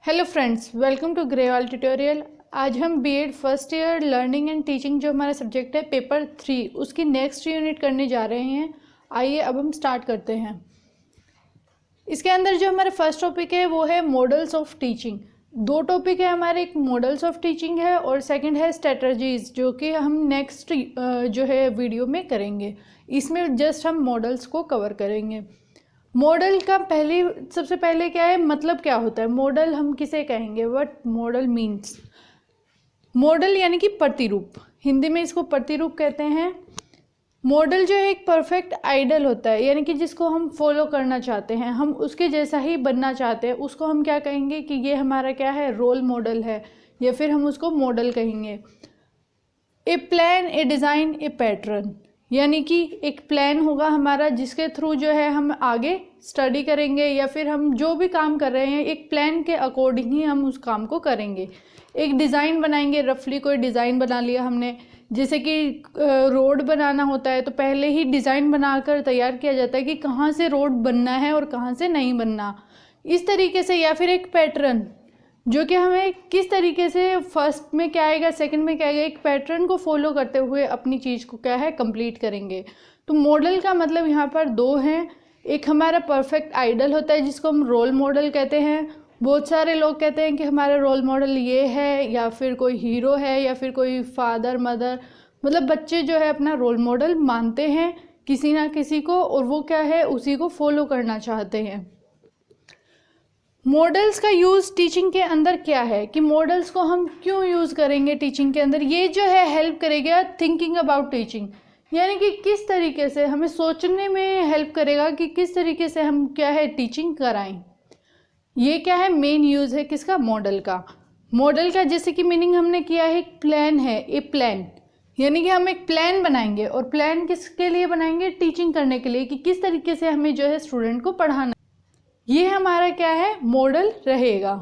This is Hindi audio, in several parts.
Hello friends, welcome to Grewal tutorial. आज हम BEd first year learning and teaching जो हमारा सब्जेक्ट है पेपर 3 उसकी नेक्स्ट यूनिट करने जा रहे हैं। आइए अब हम स्टार्ट करते हैं। इसके अंदर जो हमारा फर्स्ट टॉपिक है वो है मॉडल्स ऑफ टीचिंग। दो टॉपिक है हमारे, एक मॉडल्स ऑफ टीचिंग है और सेकंड है स्ट्रेटजीज, जो कि हम नेक्स्ट जो है वीडियो में करेंगे। इसमें जस्ट हम मॉडल्स को कवर करेंगे। मॉडल का सबसे पहले क्या है, मतलब क्या होता है मॉडल, हम किसे कहेंगे, व्हाट मॉडल मीन्स। मॉडल यानी कि प्रतिरूप, हिंदी में इसको प्रतिरूप कहते हैं। मॉडल जो है एक परफेक्ट आइडल होता है, यानी कि जिसको हम फॉलो करना चाहते हैं, हम उसके जैसा ही बनना चाहते हैं, उसको हम क्या कहेंगे कि ये हमारा क्या है, रोल मॉडल है, या फिर हम उसको मॉडल कहेंगे। ए प्लान, ए डिज़ाइन, ए पैटर्न, यानी कि एक प्लान होगा हमारा जिसके थ्रू जो है हम आगे स्टडी करेंगे, या फिर हम जो भी काम कर रहे हैं एक प्लान के अकॉर्डिंग ही हम उस काम को करेंगे। एक डिज़ाइन बनाएंगे, रफली कोई डिज़ाइन बना लिया हमने, जैसे कि रोड बनाना होता है तो पहले ही डिज़ाइन बनाकर तैयार किया जाता है कि कहाँ से रोड बनना है और कहाँ से नहीं बनना, इस तरीके से। या फिर एक पैटर्न, जो कि हमें किस तरीके से फर्स्ट में क्या आएगा, सेकंड में क्या आएगा, एक पैटर्न को फॉलो करते हुए अपनी चीज़ को क्या है कंप्लीट करेंगे। तो मॉडल का मतलब यहाँ पर दो हैं। एक हमारा परफेक्ट आइडल होता है जिसको हम रोल मॉडल कहते हैं। बहुत सारे लोग कहते हैं कि हमारा रोल मॉडल ये है, या फिर कोई हीरो है, या फिर कोई फादर मदर, मतलब बच्चे जो है अपना रोल मॉडल मानते हैं किसी ना किसी को, और वो क्या है उसी को फॉलो करना चाहते हैं। मॉडल्स का यूज़ टीचिंग के अंदर क्या है, कि मॉडल्स को हम क्यों यूज़ करेंगे टीचिंग के अंदर। ये जो है हेल्प करेगा थिंकिंग अबाउट टीचिंग, यानी कि किस तरीके से हमें सोचने में हेल्प करेगा कि किस तरीके से हम क्या है टीचिंग कराएं। ये क्या है, मेन यूज़ है किसका, मॉडल का। मॉडल का जैसे कि मीनिंग हमने किया है, एक प्लान है, ए प्लान, यानी कि हम एक प्लान बनाएंगे, और प्लान किसके लिए बनाएंगे, टीचिंग करने के लिए, कि किस तरीके से हमें जो है स्टूडेंट को पढ़ाना। ये हमारा क्या है, मॉडल रहेगा।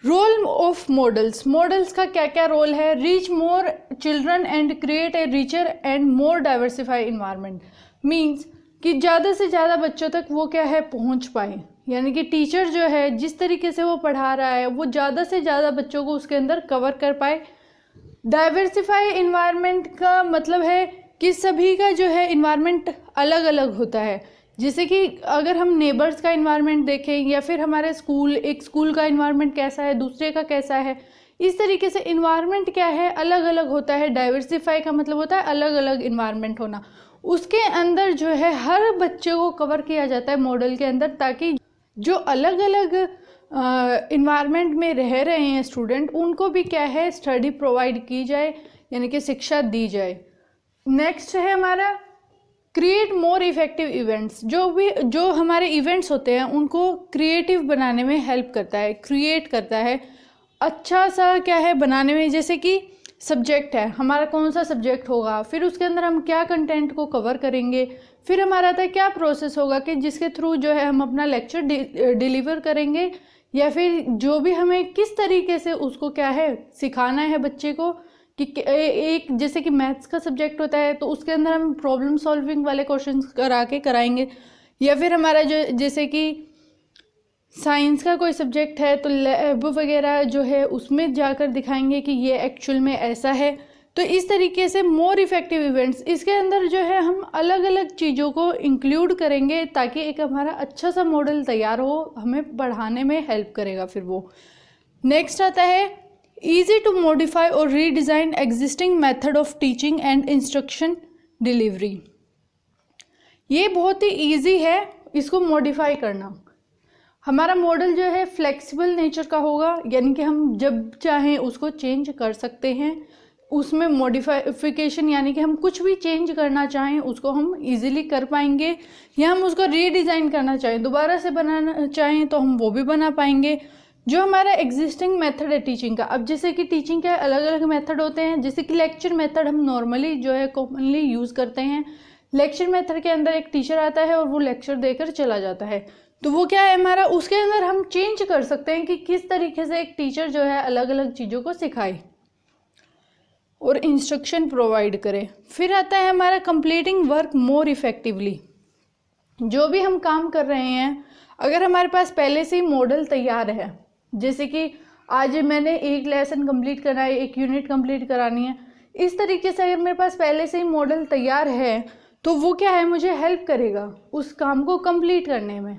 रोल ऑफ मॉडल्स, मॉडल्स का क्या क्या रोल है, reach more children and create a richer and more diversify environment. Means कि ज़्यादा से ज़्यादा बच्चों तक वो क्या है पहुंच पाए, यानी कि टीचर जो है जिस तरीके से वो पढ़ा रहा है वो ज़्यादा से ज़्यादा बच्चों को उसके अंदर कवर कर पाए। डाइवर्सिफाई इन्वायरमेंट का मतलब है कि सभी का जो है इन्वायरमेंट अलग अलग होता है। जैसे कि अगर हम नेबर्स का इन्वायरमेंट देखें, या फिर हमारे एक स्कूल का इन्वायरमेंट कैसा है, दूसरे का कैसा है, इस तरीके से इन्वायरमेंट क्या है अलग अलग होता है। डाइवर्सिफाई का मतलब होता है अलग अलग इन्वायरमेंट होना। उसके अंदर जो है हर बच्चे को कवर किया जाता है मॉडल के अंदर, ताकि जो अलग अलग इन्वायरमेंट में रह रहे हैं स्टूडेंट, उनको भी क्या है स्टडी प्रोवाइड की जाए, यानी कि शिक्षा दी जाए। नेक्स्ट है हमारा क्रिएट मोर इफेक्टिव इवेंट्स। जो हमारे इवेंट्स होते हैं उनको क्रिएटिव बनाने में हेल्प करता है, क्रिएट करता है अच्छा सा क्या है बनाने में। जैसे कि सब्जेक्ट है हमारा, कौन सा सब्जेक्ट होगा, फिर उसके अंदर हम क्या कंटेंट को कवर करेंगे, फिर हमारा आता है क्या प्रोसेस होगा कि जिसके थ्रू जो है हम अपना लेक्चर डिलीवर करेंगे, या फिर जो भी हमें किस तरीके से उसको क्या है सिखाना है बच्चे को। कि एक जैसे कि मैथ्स का सब्जेक्ट होता है तो उसके अंदर हम प्रॉब्लम सॉल्विंग वाले क्वेश्चंस कराएंगे, या फिर हमारा जो जैसे कि साइंस का कोई सब्जेक्ट है तो लैब वगैरह जो है उसमें जाकर दिखाएंगे कि ये एक्चुअल में ऐसा है। तो इस तरीके से मोर इफेक्टिव इवेंट्स, इसके अंदर जो है हम अलग अलग चीज़ों को इंक्लूड करेंगे ताकि एक हमारा अच्छा सा मॉडल तैयार हो, हमें पढ़ाने में हेल्प करेगा फिर वो। नेक्स्ट आता है ईजी टू मॉडिफाई और redesign existing method of teaching and instruction delivery. ये बहुत ही ईजी है इसको मॉडिफाई करना। हमारा मॉडल जो है फ्लेक्सिबल नेचर का होगा, यानी कि हम जब चाहें उसको चेंज कर सकते हैं। उसमें मॉडिफिकेशन यानी कि हम कुछ भी चेंज करना चाहें उसको हम इजीली कर पाएंगे, या हम उसको रीडिज़ाइन करना चाहें, दोबारा से बनाना चाहें तो हम वो भी बना पाएंगे। जो हमारा एग्जिस्टिंग मेथड है टीचिंग का, अब जैसे कि टीचिंग के अलग अलग मेथड होते हैं, जैसे कि लेक्चर मेथड हम नॉर्मली जो है कॉमनली यूज़ करते हैं। लेक्चर मेथड के अंदर एक टीचर आता है और वो लेक्चर देकर चला जाता है, तो वो क्या है हमारा, उसके अंदर हम चेंज कर सकते हैं कि किस तरीके से एक टीचर जो है अलग अलग चीज़ों को सिखाए और इंस्ट्रक्शन प्रोवाइड करे। फिर आता है हमारा कंप्लीटिंग वर्क मोर इफेक्टिवली। जो भी हम काम कर रहे हैं, अगर हमारे पास पहले से ही मॉडल तैयार है जैसे कि आज मैंने एक लेसन कंप्लीट करना है, एक यूनिट कंप्लीट करानी है, इस तरीके से अगर मेरे पास पहले से ही मॉडल तैयार है तो वो क्या है, मुझे हेल्प करेगा उस काम को कंप्लीट करने में,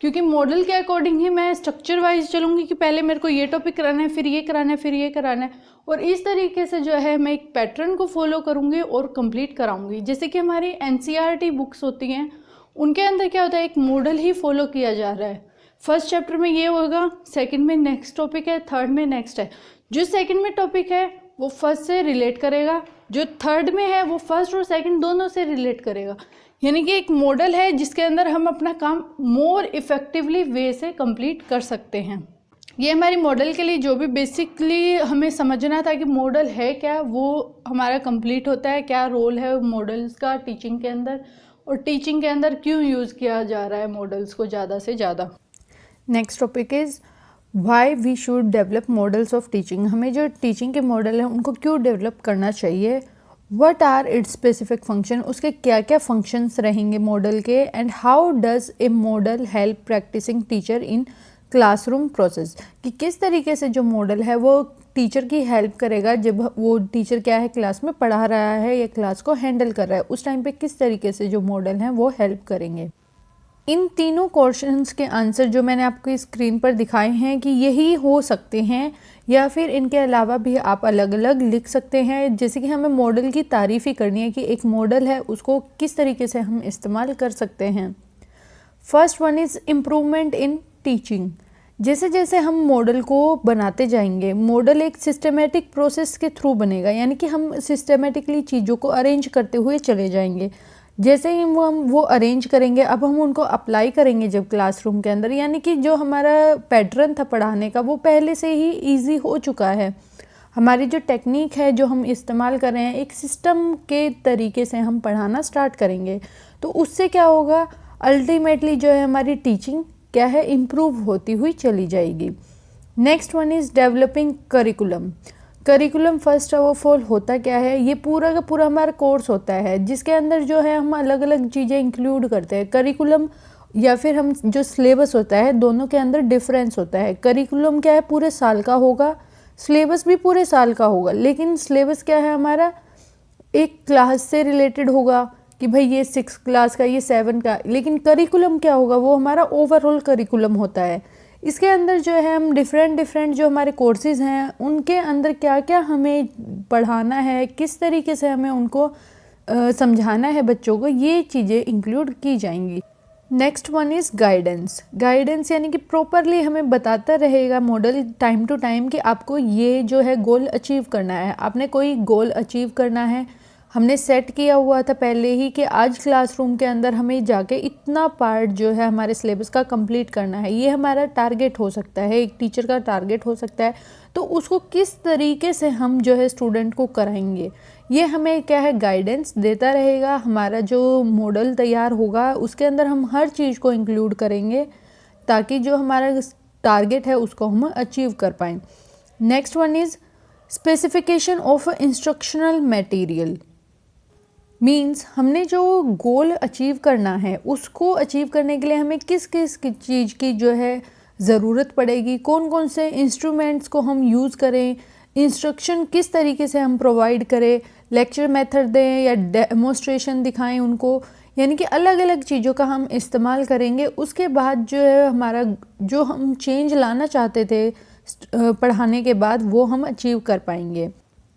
क्योंकि मॉडल के अकॉर्डिंग ही मैं स्ट्रक्चर वाइज चलूँगी कि पहले मेरे को ये टॉपिक कराना है, फिर ये कराना है, फिर ये कराना है, और इस तरीके से जो है मैं एक पैटर्न को फॉलो करूँगी और कंप्लीट कराऊँगी। जैसे कि हमारी एनसीईआरटी बुक्स होती हैं, उनके अंदर क्या होता है, एक मॉडल ही फॉलो किया जा रहा है। फर्स्ट चैप्टर में ये होगा, सेकंड में नेक्स्ट टॉपिक है, थर्ड में नेक्स्ट है। जो सेकंड में टॉपिक है वो फर्स्ट से रिलेट करेगा, जो थर्ड में है वो फर्स्ट और सेकंड दोनों से रिलेट करेगा। यानी कि एक मॉडल है जिसके अंदर हम अपना काम मोर इफ़ेक्टिवली वे से कंप्लीट कर सकते हैं। ये हमारी मॉडल के लिए जो भी बेसिकली हमें समझना था कि मॉडल है क्या, वो हमारा कंप्लीट होता है। क्या रोल है मॉडल्स का टीचिंग के अंदर, और टीचिंग के अंदर क्यों यूज़ किया जा रहा है मॉडल्स को ज़्यादा से ज़्यादा। Next topic is why we should develop models of teaching. हमें जो टीचिंग के मॉडल हैं उनको क्यों डेवलप करना चाहिए। What are its specific function, उसके क्या क्या फंक्शंस रहेंगे मॉडल के, and how does a model help practicing teacher in classroom process, कि किस तरीके से जो मॉडल है वो टीचर की हेल्प करेगा जब वो टीचर क्या है क्लास में पढ़ा रहा है या क्लास को हैंडल कर रहा है, उस टाइम पे किस तरीके से जो मॉडल हैं वो हेल्प करेंगे। इन तीनों क्वेश्चंस के आंसर जो मैंने आपको स्क्रीन पर दिखाए हैं कि यही हो सकते हैं, या फिर इनके अलावा भी आप अलग अलग लिख सकते हैं। जैसे कि हमें मॉडल की तारीफ़ ही करनी है कि एक मॉडल है उसको किस तरीके से हम इस्तेमाल कर सकते हैं। First one is improvement in teaching. जैसे जैसे हम मॉडल को बनाते जाएंगे, मॉडल एक सिस्टमेटिक प्रोसेस के थ्रू बनेगा, यानी कि हम सिस्टमेटिकली चीज़ों को अरेंज करते हुए चले जाएंगे। जैसे ही हम वो अरेंज करेंगे, अब हम उनको अप्लाई करेंगे जब क्लासरूम के अंदर, यानी कि जो हमारा पैटर्न था पढ़ाने का वो पहले से ही इजी हो चुका है। हमारी जो टेक्निक है जो हम इस्तेमाल कर रहे हैं, एक सिस्टम के तरीके से हम पढ़ाना स्टार्ट करेंगे, तो उससे क्या होगा, अल्टीमेटली जो है हमारी टीचिंग क्या है, इम्प्रूव होती हुई चली जाएगी। Next one is developing curriculum. Curriculum first of all होता क्या है, ये पूरा का पूरा हमारा कोर्स होता है जिसके अंदर जो है हम अलग अलग चीज़ें इंक्लूड करते हैं। करिकुलम या फिर हम जो सिलेबस होता है, दोनों के अंदर डिफरेंस होता है। करिकुलम क्या है, पूरे साल का होगा, सिलेबस भी पूरे साल का होगा, लेकिन सिलेबस क्या है हमारा, एक क्लास से रिलेटेड होगा कि भाई ये 6 क्लास का, ये 7 का, लेकिन करिकुलम क्या होगा, वो हमारा ओवरऑल करिकुलम होता है। इसके अंदर जो है हम डिफरेंट जो हमारे कोर्सेज़ हैं उनके अंदर क्या क्या हमें पढ़ाना है, किस तरीके से हमें उनको समझाना है बच्चों को, ये चीज़ें इंक्लूड की जाएंगी। Next one is guidance. Guidance यानी कि प्रॉपरली हमें बताता रहेगा मॉडल टाइम टू टाइम कि आपको ये जो है गोल अचीव करना है। आपने कोई गोल अचीव करना है, हमने सेट किया हुआ था पहले ही कि आज क्लासरूम के अंदर हमें जाके इतना पार्ट जो है हमारे सिलेबस का कंप्लीट करना है। ये हमारा टारगेट हो सकता है, एक टीचर का टारगेट हो सकता है, तो उसको किस तरीके से हम जो है स्टूडेंट को कराएंगे, ये हमें क्या है गाइडेंस देता रहेगा। हमारा जो मॉडल तैयार होगा उसके अंदर हम हर चीज़ को इंक्लूड करेंगे ताकि जो हमारा टारगेट है उसको हम अचीव कर पाएँ। Next one is specification of instructional material. Means हमने जो गोल अचीव करना है उसको अचीव करने के लिए हमें किस किस चीज़ की जो है ज़रूरत पड़ेगी, कौन कौन से इंस्ट्रूमेंट्स को हम यूज़ करें, इंस्ट्रक्शन किस तरीके से हम प्रोवाइड करें, लेक्चर मेथड दें या डेमोस्ट्रेशन दिखाएं उनको, यानी कि अलग अलग चीज़ों का हम इस्तेमाल करेंगे। उसके बाद जो है हमारा जो हम चेंज लाना चाहते थे पढ़ाने के बाद वो हम अचीव कर पाएंगे।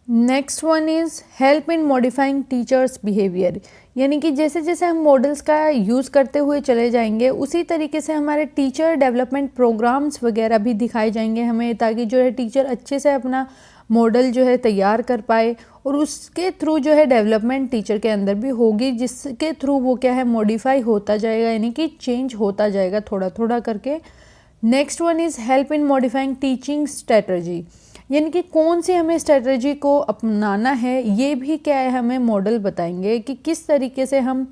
Next one is help in modifying teachers behaviour, यानी कि जैसे जैसे हम मॉडल्स का यूज़ करते हुए चले जाएंगे उसी तरीके से हमारे टीचर डेवलपमेंट प्रोग्राम्स वगैरह भी दिखाए जाएंगे हमें, ताकि जो है टीचर अच्छे से अपना मॉडल जो है तैयार कर पाए, और उसके थ्रू जो है डेवलपमेंट टीचर के अंदर भी होगी, जिसके थ्रू वो क्या है मॉडिफाई होता जाएगा, यानी कि चेंज होता जाएगा थोड़ा थोड़ा करके। Next one is help in modifying teaching strategy, यानी कि कौन सी हमें स्ट्रेटजी को अपनाना है, ये भी क्या है हमें मॉडल बताएंगे कि किस तरीके से हम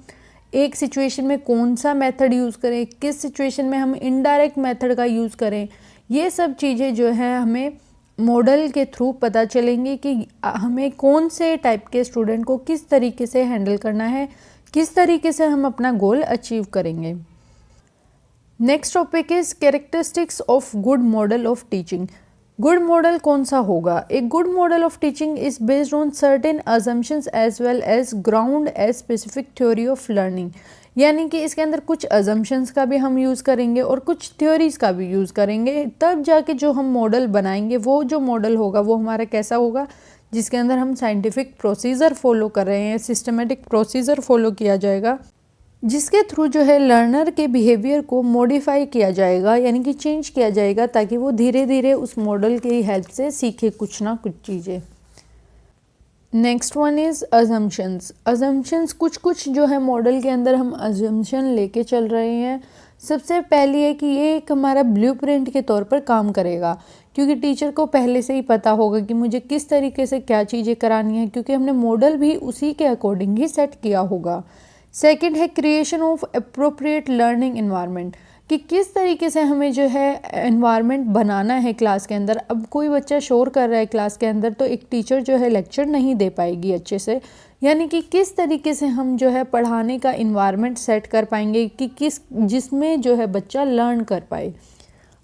एक सिचुएशन में कौन सा मेथड यूज़ करें, किस सिचुएशन में हम इनडायरेक्ट मेथड का यूज़ करें। ये सब चीज़ें जो है हमें मॉडल के थ्रू पता चलेंगी कि हमें कौन से टाइप के स्टूडेंट को किस तरीके से हैंडल करना है, किस तरीके से हम अपना गोल अचीव करेंगे। Next topic is characteristics of good model of teaching. Good model कौन सा होगा? एक good model of teaching is based on certain assumptions as well as ground as specific theory of learning. यानी कि इसके अंदर कुछ अजम्पशंस का भी हम यूज़ करेंगे और कुछ थ्योरीज का भी यूज़ करेंगे, तब जाके जो हम मॉडल बनाएंगे वो जो मॉडल होगा वो हमारा कैसा होगा, जिसके अंदर हम साइंटिफिक प्रोसीजर फॉलो कर रहे हैं, सिस्टमेटिक प्रोसीजर फॉलो किया जाएगा, जिसके थ्रू जो है लर्नर के बिहेवियर को मॉडिफाई किया जाएगा, यानी कि चेंज किया जाएगा, ताकि वो धीरे धीरे उस मॉडल की हेल्प से सीखे कुछ ना कुछ चीज़ें। Next one is assumptions. Assumptions कुछ जो है मॉडल के अंदर हम अजम्पशन लेके चल रहे हैं। सबसे पहली है कि ये एक हमारा ब्लूप्रिंट के तौर पर काम करेगा, क्योंकि टीचर को पहले से ही पता होगा कि मुझे किस तरीके से क्या चीज़ें करानी है, क्योंकि हमने मॉडल भी उसी के अकॉर्डिंग ही सेट किया होगा। सेकंड है creation of appropriate learning environment, कि किस तरीके से हमें जो है एनवायरनमेंट बनाना है क्लास के अंदर। अब कोई बच्चा शोर कर रहा है क्लास के अंदर तो एक टीचर जो है लेक्चर नहीं दे पाएगी अच्छे से, यानी कि किस तरीके से हम जो है पढ़ाने का इन्वायरमेंट सेट कर पाएंगे कि जिसमें जो है बच्चा लर्न कर पाए।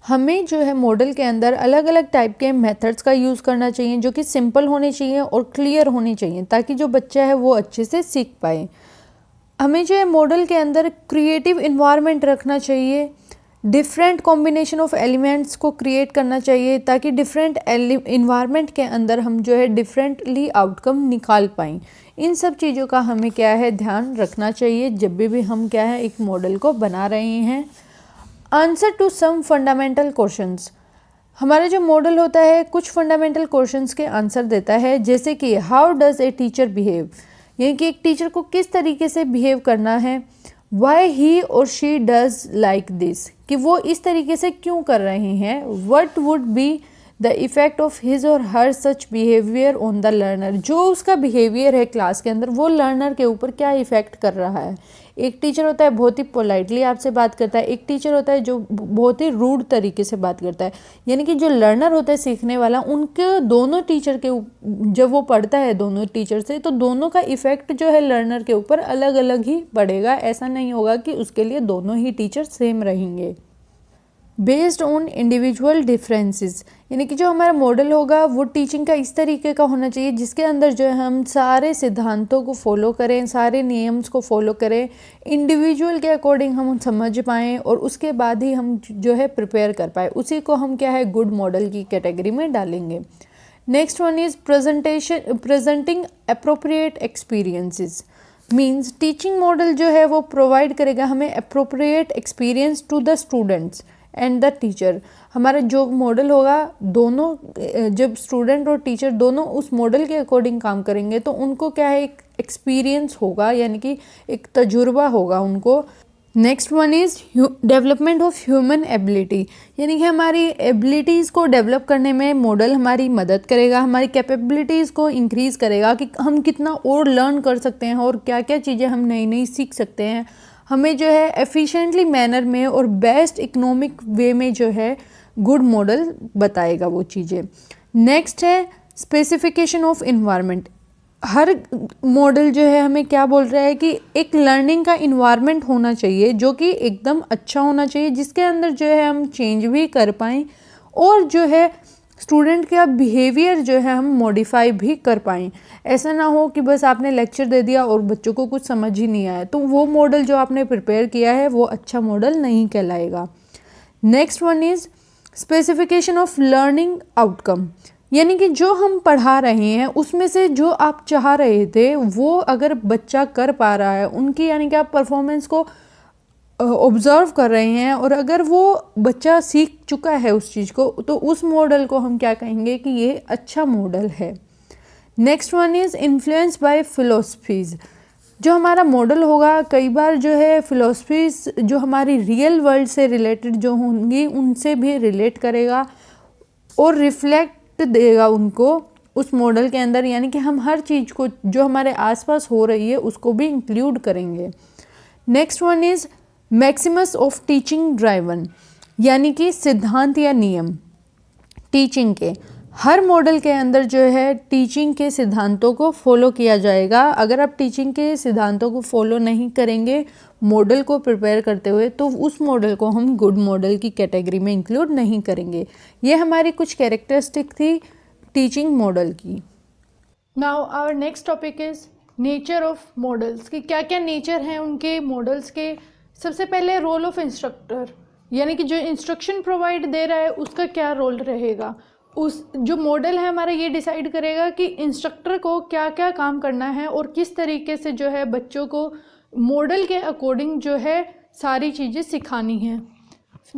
हमें जो है मॉडल के अंदर अलग अलग टाइप के मेथड्स का यूज़ करना चाहिए, जो कि सिंपल होने चाहिए और क्लियर होने चाहिए, ताकि जो बच्चा है वो अच्छे से सीख पाए। हमें जो है मॉडल के अंदर क्रिएटिव इन्वायरमेंट रखना चाहिए, डिफरेंट कॉम्बिनेशन ऑफ एलिमेंट्स को क्रिएट करना चाहिए, ताकि डिफरेंट इन्वायरमेंट के अंदर हम जो है डिफरेंटली आउटकम निकाल पाएँ। इन सब चीज़ों का हमें क्या है ध्यान रखना चाहिए जब भी हम क्या है एक मॉडल को बना रहे हैं। Answer to some fundamental questions. हमारा जो मॉडल होता है कुछ फंडामेंटल क्वेश्चंस के आंसर देता है, जैसे कि how does a teacher behave, यानी कि एक टीचर को किस तरीके से बिहेव करना है। वाई ही और शी डज लाइक दिस, कि वो इस तरीके से क्यों कर रहे हैं। What would be the effect of his or her such behaviour on the learner, जो उसका बिहेवियर है क्लास के अंदर वो लर्नर के ऊपर क्या इफ़ेक्ट कर रहा है। एक टीचर होता है बहुत ही पोलाइटली आपसे बात करता है, एक टीचर होता है जो बहुत ही रूड तरीके से बात करता है। यानी कि जो लर्नर होता है सीखने वाला, उनके दोनों टीचर के जब वो पढ़ता है दोनों टीचर से, तो दोनों का इफ़ेक्ट जो है लर्नर के ऊपर अलग अलग ही पड़ेगा। ऐसा नहीं होगा कि उसके लिए दोनों ही टीचर सेम रहेंगे। बेस्ड ऑन इंडिविजुअल डिफरेंसेस, यानी कि जो हमारा मॉडल होगा वो टीचिंग का इस तरीके का होना चाहिए जिसके अंदर जो है हम सारे सिद्धांतों को फॉलो करें, सारे नियम्स को फॉलो करें, इंडिविजुअल के अकॉर्डिंग हम समझ पाएँ और उसके बाद ही हम जो है प्रिपेयर कर पाए। उसी को हम क्या है गुड मॉडल की कैटेगरी में डालेंगे। Next one is presenting appropriate experiences. Means teaching model जो है वो प्रोवाइड करेगा हमें appropriate experience to the students and the teacher. हमारा जो मॉडल होगा दोनों जब स्टूडेंट और टीचर दोनों उस मॉडल के अकॉर्डिंग काम करेंगे तो उनको क्या है एक एक्सपीरियंस होगा, यानी कि एक तजुर्बा होगा उनको। Next one is development of human ability, यानी कि हमारी एबिलिटीज़ को डेवलप करने में मॉडल हमारी मदद करेगा, हमारी कैपेबिलिटीज़ को इंक्रीज़ करेगा कि हम कितना और लर्न कर सकते हैं और क्या क्या चीज़ें हम नई नई सीख सकते हैं। हमें जो है एफिशिएंटली मैनर में और बेस्ट इकोनॉमिक वे में जो है गुड मॉडल बताएगा वो चीज़ें। नेक्स्ट है specification of environment. Her model जो है हमें क्या बोल रहा है कि एक लर्निंग का इन्वायरमेंट होना चाहिए जो कि एकदम अच्छा होना चाहिए, जिसके अंदर जो है हम चेंज भी कर पाएँ और जो है स्टूडेंट का बिहेवियर जो है हम मॉडिफाई भी कर पाएँ। ऐसा ना हो कि बस आपने लेक्चर दे दिया और बच्चों को कुछ समझ ही नहीं आया, तो वो मॉडल जो आपने प्रिपेयर किया है वो अच्छा मॉडल नहीं कहलाएगा। Next one is specification of learning outcome, यानी कि जो हम पढ़ा रहे हैं उसमें से जो आप चाह रहे थे वो अगर बच्चा कर पा रहा है उनकी, यानी कि आप परफॉर्मेंस को ऑब्ज़र्व कर रहे हैं और अगर वो बच्चा सीख चुका है उस चीज़ को, तो उस मॉडल को हम क्या कहेंगे कि ये अच्छा मॉडल है। Next one is influence by philosophies. जो हमारा मॉडल होगा कई बार जो है फिलोसफीज़ जो हमारी रियल वर्ल्ड से रिलेटेड जो होंगी उनसे भी रिलेट करेगा और रिफ्लेक्ट देगा उनको उस मॉडल के अंदर, यानी कि हम हर चीज़ को जो हमारे आसपास हो रही है उसको भी इंक्लूड करेंगे। Next one is Maximus of teaching driven, यानी कि सिद्धांत या नियम टीचिंग के। हर मॉडल के अंदर जो है टीचिंग के सिद्धांतों को फॉलो किया जाएगा। अगर आप टीचिंग के सिद्धांतों को फॉलो नहीं करेंगे मॉडल को प्रिपेयर करते हुए, तो उस मॉडल को हम गुड मॉडल की कैटेगरी में इंक्लूड नहीं करेंगे। ये हमारी कुछ कैरेक्टरिस्टिक थी टीचिंग मॉडल की। Now our next topic is nature of models, कि क्या क्या नेचर हैं उनके मॉडल्स के। सबसे पहले रोल ऑफ इंस्ट्रक्टर, यानी कि जो इंस्ट्रक्शन प्रोवाइड दे रहा है उसका क्या रोल रहेगा। उस जो मॉडल है हमारा ये डिसाइड करेगा कि इंस्ट्रक्टर को क्या क्या काम करना है और किस तरीके से जो है बच्चों को मॉडल के अकॉर्डिंग जो है सारी चीज़ें सिखानी है।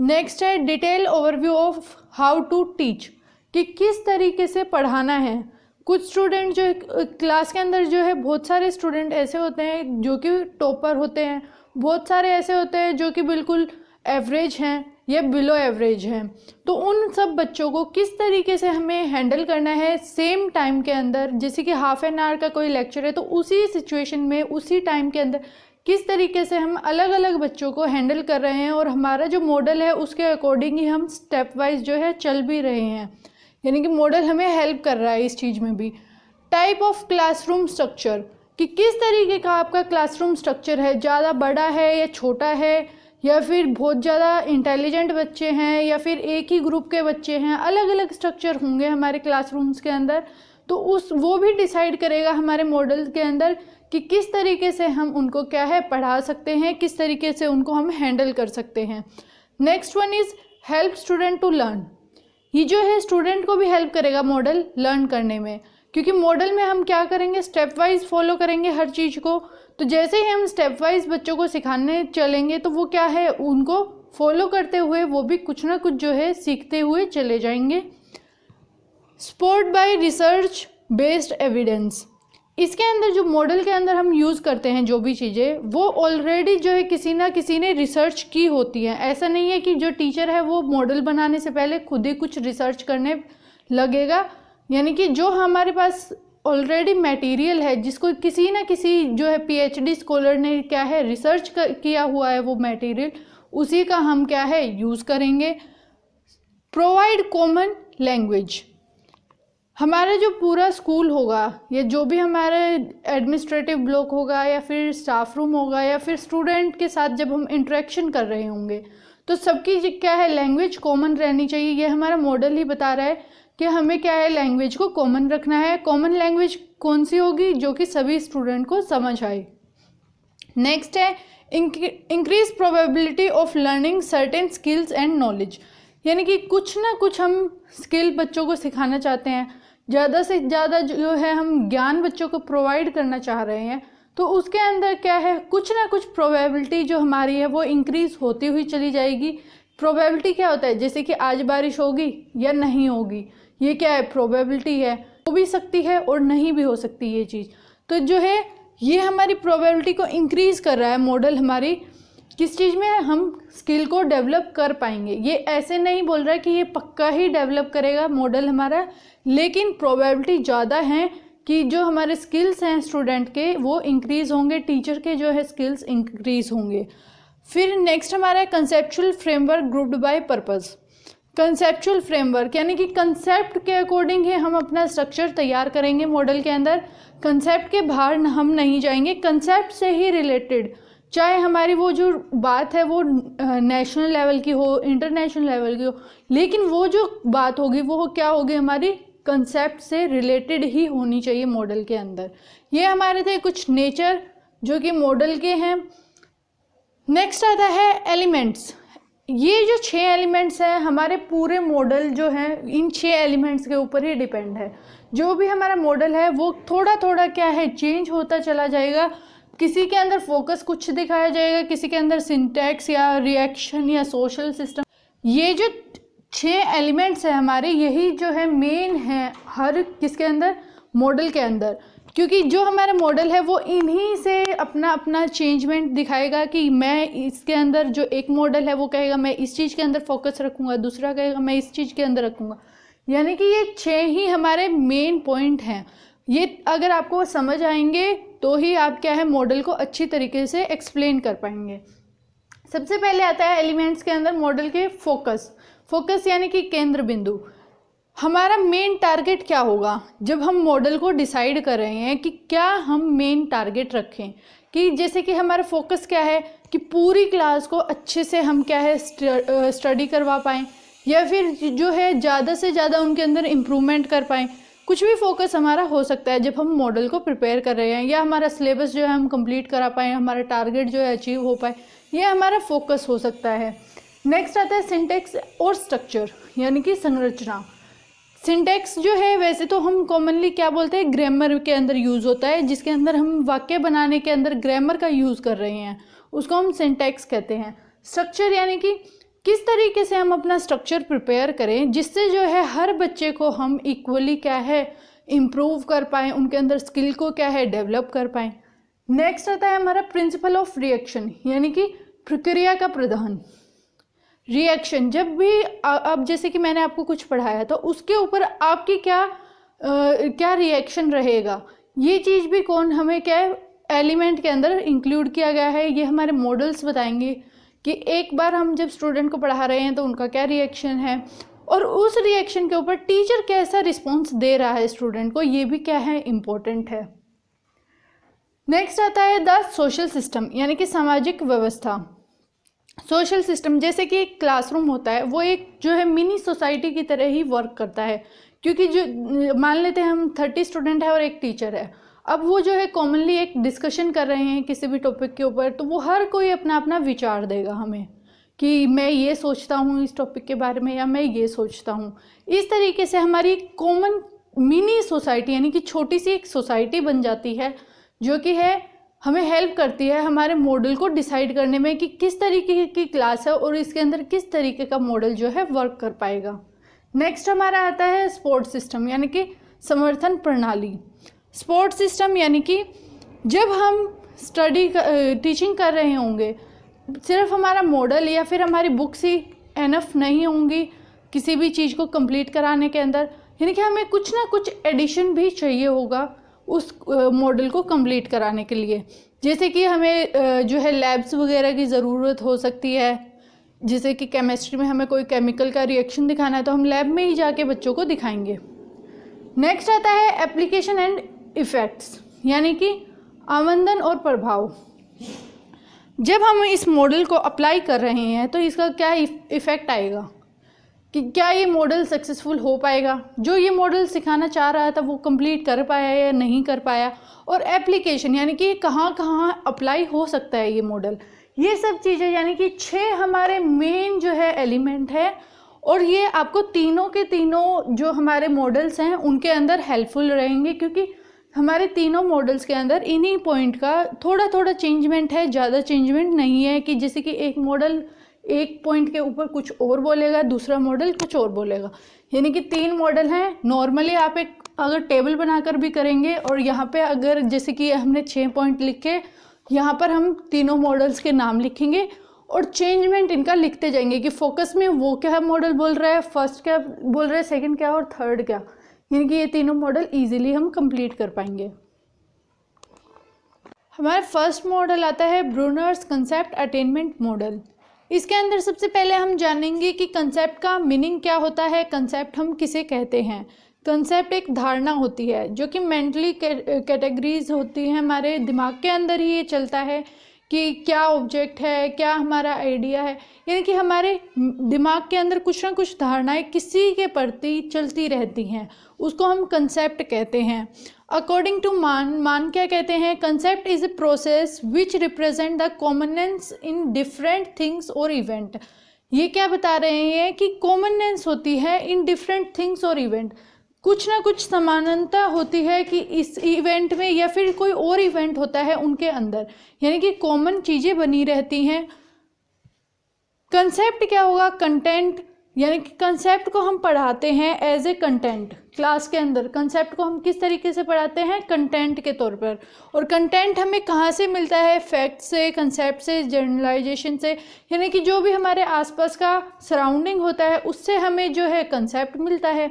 नेक्स्ट है detail overview of how to teach, कि किस तरीके से पढ़ाना है। कुछ स्टूडेंट जो क्लास के अंदर जो है बहुत सारे स्टूडेंट ऐसे होते हैं जो कि टॉपर होते हैं, बहुत सारे ऐसे होते हैं जो कि बिल्कुल एवरेज हैं या बिलो एवरेज हैं। तो उन सब बच्चों को किस तरीके से हमें हैंडल करना है सेम टाइम के अंदर। जैसे कि हाफ एन आवर का कोई लेक्चर है तो उसी सिचुएशन में उसी टाइम के अंदर किस तरीके से हम अलग अलग बच्चों को हैंडल कर रहे हैं, और हमारा जो मॉडल है उसके अकॉर्डिंग ही हम स्टेप वाइज जो है चल भी रहे हैं। यानी कि मॉडल हमें हेल्प कर रहा है इस चीज़ में भी। टाइप ऑफ क्लासरूम स्ट्रक्चर, कि किस तरीके का आपका क्लासरूम स्ट्रक्चर है, ज़्यादा बड़ा है या छोटा है, या फिर बहुत ज़्यादा इंटेलिजेंट बच्चे हैं या फिर एक ही ग्रुप के बच्चे हैं। अलग अलग स्ट्रक्चर होंगे हमारे क्लासरूम्स के अंदर, तो वो भी डिसाइड करेगा हमारे मॉडल के अंदर कि किस तरीके से हम उनको क्या है पढ़ा सकते हैं, किस तरीके से उनको हम हैंडल कर सकते हैं। Next one is help student to learn, ये जो है स्टूडेंट को भी हेल्प करेगा मॉडल लर्न करने में, क्योंकि मॉडल में हम क्या करेंगे स्टेप वाइज फॉलो करेंगे हर चीज़ को। तो जैसे ही हम स्टेप वाइज बच्चों को सिखाने चलेंगे तो वो क्या है उनको फॉलो करते हुए वो भी कुछ ना कुछ जो है सीखते हुए चले जाएंगे। Support bye research based evidence, इसके अंदर जो मॉडल के अंदर हम यूज़ करते हैं जो भी चीज़ें वो ऑलरेडी जो है किसी ना किसी ने रिसर्च की होती है। ऐसा नहीं है कि जो टीचर है वो मॉडल बनाने से पहले खुद ही कुछ रिसर्च करने लगेगा। यानी कि जो हमारे पास ऑलरेडी मटेरियल है जिसको किसी ना किसी जो है पीएचडी स्कॉलर ने क्या है रिसर्च किया हुआ है वो मटेरियल, उसी का हम क्या है यूज़ करेंगे। प्रोवाइड कॉमन लैंग्वेज, हमारा जो पूरा स्कूल होगा या जो भी हमारा एडमिनिस्ट्रेटिव ब्लॉक होगा या फिर स्टाफ रूम होगा या फिर स्टूडेंट के साथ जब हम इंटरेक्शन कर रहे होंगे तो सबकी क्या है लैंग्वेज कॉमन रहनी चाहिए। ये हमारा मॉडल ही बता रहा है कि हमें क्या है लैंग्वेज को कॉमन रखना है। कॉमन लैंग्वेज कौन सी होगी जो कि सभी स्टूडेंट को समझ आए। नेक्स्ट है increase probability of learning certain skills and knowledge, यानी कि कुछ ना कुछ हम स्किल बच्चों को सिखाना चाहते हैं, ज़्यादा से ज़्यादा जो है हम ज्ञान बच्चों को प्रोवाइड करना चाह रहे हैं, तो उसके अंदर क्या है कुछ ना कुछ प्रोबेबिलिटी जो हमारी है वो इंक्रीज होती हुई चली जाएगी। प्रोबेबिलिटी क्या होता है, जैसे कि आज बारिश होगी या नहीं होगी, ये क्या है प्रोबेबिलिटी है, हो भी सकती है और नहीं भी हो सकती ये चीज़। तो जो है ये हमारी प्रोबेबिलिटी को इंक्रीज़ कर रहा है मॉडल हमारी किस चीज़ में हम स्किल को डेवलप कर पाएंगे। ये ऐसे नहीं बोल रहा है कि ये पक्का ही डेवलप करेगा मॉडल हमारा, लेकिन प्रोबेबिलिटी ज़्यादा है कि जो हमारे स्किल्स हैं स्टूडेंट के वो इंक्रीज़ होंगे, टीचर के जो है स्किल्स इंक्रीज़ होंगे। फिर नेक्स्ट हमारा है conceptual framework grouped by purpose. Conceptual framework यानी कि कंसेप्ट के अकॉर्डिंग ही हम अपना स्ट्रक्चर तैयार करेंगे मॉडल के अंदर। कंसेप्ट के बाहर हम नहीं जाएंगे, कंसेप्ट से ही रिलेटेड, चाहे हमारी वो जो बात है वो नेशनल लेवल की हो इंटरनेशनल लेवल की हो, लेकिन वो जो बात होगी वो क्या होगी हमारी कंसेप्ट से रिलेटेड ही होनी चाहिए मॉडल के अंदर। ये हमारे थे कुछ नेचर जो कि मॉडल के हैं। नेक्स्ट आता है एलिमेंट्स। ये जो 6 एलिमेंट्स हैं हमारे पूरे मॉडल जो है इन 6 एलिमेंट्स के ऊपर ही डिपेंड है। जो भी हमारा मॉडल है वो थोड़ा थोड़ा क्या है चेंज होता चला जाएगा। किसी के अंदर फोकस कुछ दिखाया जाएगा, किसी के अंदर सिंटैक्स या रिएक्शन या सोशल सिस्टम। ये जो 6 एलिमेंट्स हैं हमारे यही जो है मेन है हर किसके अंदर मॉडल के अंदर, क्योंकि जो हमारा मॉडल है वो इन्हीं से अपना अपना चेंजमेंट दिखाएगा कि मैं इसके अंदर जो एक मॉडल है वो कहेगा मैं इस चीज़ के अंदर फोकस रखूँगा, दूसरा कहेगा मैं इस चीज़ के अंदर रखूँगा। यानी कि ये 6 ही हमारे मेन पॉइंट हैं। ये अगर आपको समझ आएंगे तो ही आप क्या है मॉडल को अच्छी तरीके से एक्सप्लेन कर पाएंगे। सबसे पहले आता है एलिमेंट्स के अंदर मॉडल के फोकस। फोकस यानी कि केंद्र बिंदु। हमारा मेन टारगेट क्या होगा जब हम मॉडल को डिसाइड कर रहे हैं कि क्या हम मेन टारगेट रखें, कि जैसे कि हमारा फोकस क्या है कि पूरी क्लास को अच्छे से हम क्या है स्टडी करवा पाएँ, या फिर जो है ज़्यादा से ज़्यादा उनके अंदर इम्प्रूवमेंट कर पाएँ। कुछ भी फोकस हमारा हो सकता है जब हम मॉडल को प्रिपेयर कर रहे हैं, या हमारा सिलेबस जो है हम कंप्लीट करा पाएँ, हमारा टारगेट जो है अचीव हो पाए, ये हमारा फोकस हो सकता है। नेक्स्ट आता है सिंटेक्स और स्ट्रक्चर, यानी कि संरचना। सिंटेक्स जो है वैसे तो हम कॉमनली क्या बोलते हैं, ग्रामर के अंदर यूज़ होता है, जिसके अंदर हम वाक्य बनाने के अंदर ग्रामर का यूज़ कर रहे हैं, उसको हम सिंटेक्स कहते हैं। स्ट्रक्चर यानी कि किस तरीके से हम अपना स्ट्रक्चर प्रिपेयर करें जिससे जो है हर बच्चे को हम इक्वली क्या है इम्प्रूव कर पाएँ, उनके अंदर स्किल को क्या है डेवलप कर पाएँ। नेक्स्ट आता है हमारा प्रिंसिपल ऑफ रिएक्शन, यानी कि प्रक्रिया का प्रधान। रिएक्शन, जब भी अब जैसे कि मैंने आपको कुछ पढ़ाया तो उसके ऊपर आपकी क्या रिएक्शन रहेगा, ये चीज़ भी कौन हमें क्या एलिमेंट के अंदर इंक्लूड किया गया है, ये हमारे मॉडल्स बताएंगे कि एक बार हम जब स्टूडेंट को पढ़ा रहे हैं तो उनका क्या रिएक्शन है, और उस रिएक्शन के ऊपर टीचर कैसा रिस्पॉन्स दे रहा है स्टूडेंट को, ये भी क्या है इम्पोर्टेंट है। नेक्स्ट आता है द सोशल सिस्टम, यानी कि सामाजिक व्यवस्था। सोशल सिस्टम जैसे कि एक क्लासरूम होता है, वो एक जो है मिनी सोसाइटी की तरह ही वर्क करता है, क्योंकि जो मान लेते हैं हम 30 स्टूडेंट है और एक टीचर है, अब वो जो है कॉमनली एक डिस्कशन कर रहे हैं किसी भी टॉपिक के ऊपर, तो वो हर कोई अपना अपना विचार देगा हमें कि मैं ये सोचता हूँ इस टॉपिक के बारे में, या मैं ये सोचता हूँ। इस तरीके से हमारी कॉमन मिनी सोसाइटी यानी कि छोटी सी एक सोसाइटी बन जाती है, जो कि है हमें हेल्प करती है हमारे मॉडल को डिसाइड करने में कि किस तरीके की क्लास है और इसके अंदर किस तरीके का मॉडल जो है वर्क कर पाएगा। नेक्स्ट हमारा आता है सपोर्ट सिस्टम, यानी कि समर्थन प्रणाली। सपोर्ट सिस्टम यानी कि जब हम टीचिंग कर रहे होंगे, सिर्फ हमारा मॉडल या फिर हमारी बुक्स ही एनफ नहीं होंगी किसी भी चीज़ को कंप्लीट कराने के अंदर, यानी कि हमें कुछ ना कुछ एडिशन भी चाहिए होगा उस मॉडल को कंप्लीट कराने के लिए। जैसे कि हमें जो है लैब्स वगैरह की ज़रूरत हो सकती है, जैसे कि केमिस्ट्री में हमें कोई केमिकल का रिएक्शन दिखाना है तो हम लैब में ही जाके बच्चों को दिखाएंगे। नेक्स्ट आता है एप्लीकेशन एंड इफ़ेक्ट्स, यानी कि आवेदन और प्रभाव। जब हम इस मॉडल को अप्लाई कर रहे हैं तो इसका क्या इफ़ेक्ट आएगा, कि क्या ये मॉडल सक्सेसफुल हो पाएगा, जो ये मॉडल सिखाना चाह रहा था वो कंप्लीट कर पाया या नहीं कर पाया, और एप्लीकेशन यानी कि कहाँ कहाँ अप्लाई हो सकता है ये मॉडल। ये सब चीज़ें यानी कि 6 हमारे मेन जो है एलिमेंट है, और ये आपको तीनों के तीनों जो हमारे मॉडल्स हैं उनके अंदर हेल्पफुल रहेंगे, क्योंकि हमारे तीनों मॉडल्स के अंदर इन्हीं पॉइंट का थोड़ा थोड़ा चेंजमेंट है, ज़्यादा चेंजमेंट नहीं है कि जैसे कि एक मॉडल एक पॉइंट के ऊपर कुछ और बोलेगा, दूसरा मॉडल कुछ और बोलेगा। यानी कि 3 मॉडल हैं। नॉर्मली आप एक अगर टेबल बनाकर भी करेंगे, और यहाँ पे अगर जैसे कि हमने 6 पॉइंट लिखे, यहाँ पर हम तीनों मॉडल्स के नाम लिखेंगे और चेंजमेंट इनका लिखते जाएंगे कि फोकस में वो क्या मॉडल बोल रहा है, फर्स्ट क्या बोल रहा है, सेकंड क्या और थर्ड क्या, यानी कि ये तीनों मॉडल इजीली हम कंप्लीट कर पाएंगे। हमारा फर्स्ट मॉडल आता है ब्रूनर्स कंसेप्ट अटेनमेंट मॉडल। इसके अंदर सबसे पहले हम जानेंगे कि कंसेप्ट का मीनिंग क्या होता है, कंसेप्ट हम किसे कहते हैं। कंसेप्ट एक धारणा होती है जो कि मेंटली कैटेगरीज होती हैं, हमारे दिमाग के अंदर ही ये चलता है कि क्या ऑब्जेक्ट है, क्या हमारा आइडिया है, यानी कि हमारे दिमाग के अंदर कुछ ना कुछ धारणाएं किसी के प्रति चलती रहती हैं, उसको हम कंसेप्ट कहते हैं। अकॉर्डिंग टू मान क्या कहते हैं, concept is a process which represent the commonness in different things और इवेंट। ये क्या बता रहे हैं कि कॉमननेस होती है इन डिफरेंट थिंग्स और इवेंट, कुछ ना कुछ समानता होती है कि इस इवेंट में या फिर कोई और इवेंट होता है उनके अंदर, यानी कि कॉमन चीज़ें बनी रहती हैं। कंसेप्ट क्या होगा, कंटेंट, यानी कि कंसेप्ट को हम पढ़ाते हैं एज ए कंटेंट। क्लास के अंदर कंसेप्ट को हम किस तरीके से पढ़ाते हैं, कंटेंट के तौर पर। और कंटेंट हमें कहाँ से मिलता है, फैक्ट से, कंसेप्ट से, जनरलाइजेशन से, यानी कि जो भी हमारे आसपास का सराउंडिंग होता है उससे हमें जो है कंसेप्ट मिलता है।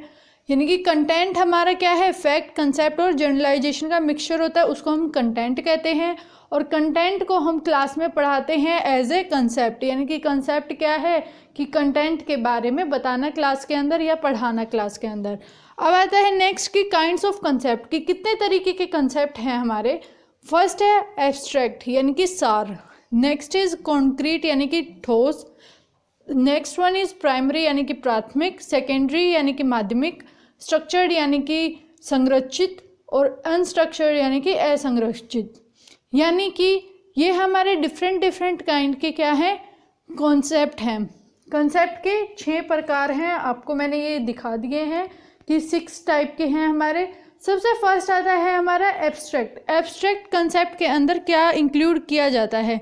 यानी कि कंटेंट हमारा क्या है, फैक्ट, कंसेप्ट और जनरलाइजेशन का मिक्सचर होता है, उसको हम कंटेंट कहते हैं। और कंटेंट को हम क्लास में पढ़ाते हैं एज ए कंसेप्ट, यानी कि कंसेप्ट क्या है कि कंटेंट के बारे में बताना क्लास के अंदर या पढ़ाना क्लास के अंदर। अब आता है नेक्स्ट की काइंड्स ऑफ कंसेप्ट, कि कितने तरीके के कंसेप्ट हैं हमारे। फर्स्ट है एब्स्ट्रैक्ट यानी कि सार, नेक्स्ट इज कॉन्क्रीट यानी कि ठोस, नेक्स्ट वन इज प्राइमरी यानी कि प्राथमिक, सेकेंडरी यानी कि माध्यमिक, स्ट्रक्चर्ड यानी कि संरचित और अनस्ट्रक्चर्ड यानी कि असंरचित। यानी कि ये हमारे डिफरेंट काइंड के क्या हैं, कॉन्सेप्ट हैं। कॉन्सेप्ट के 6 प्रकार हैं, आपको मैंने ये दिखा दिए हैं कि 6 टाइप के हैं हमारे। सबसे फर्स्ट आता है हमारा एब्स्ट्रैक्ट। एब्स्ट्रैक्ट कंसेप्ट के अंदर क्या इंक्लूड किया जाता है,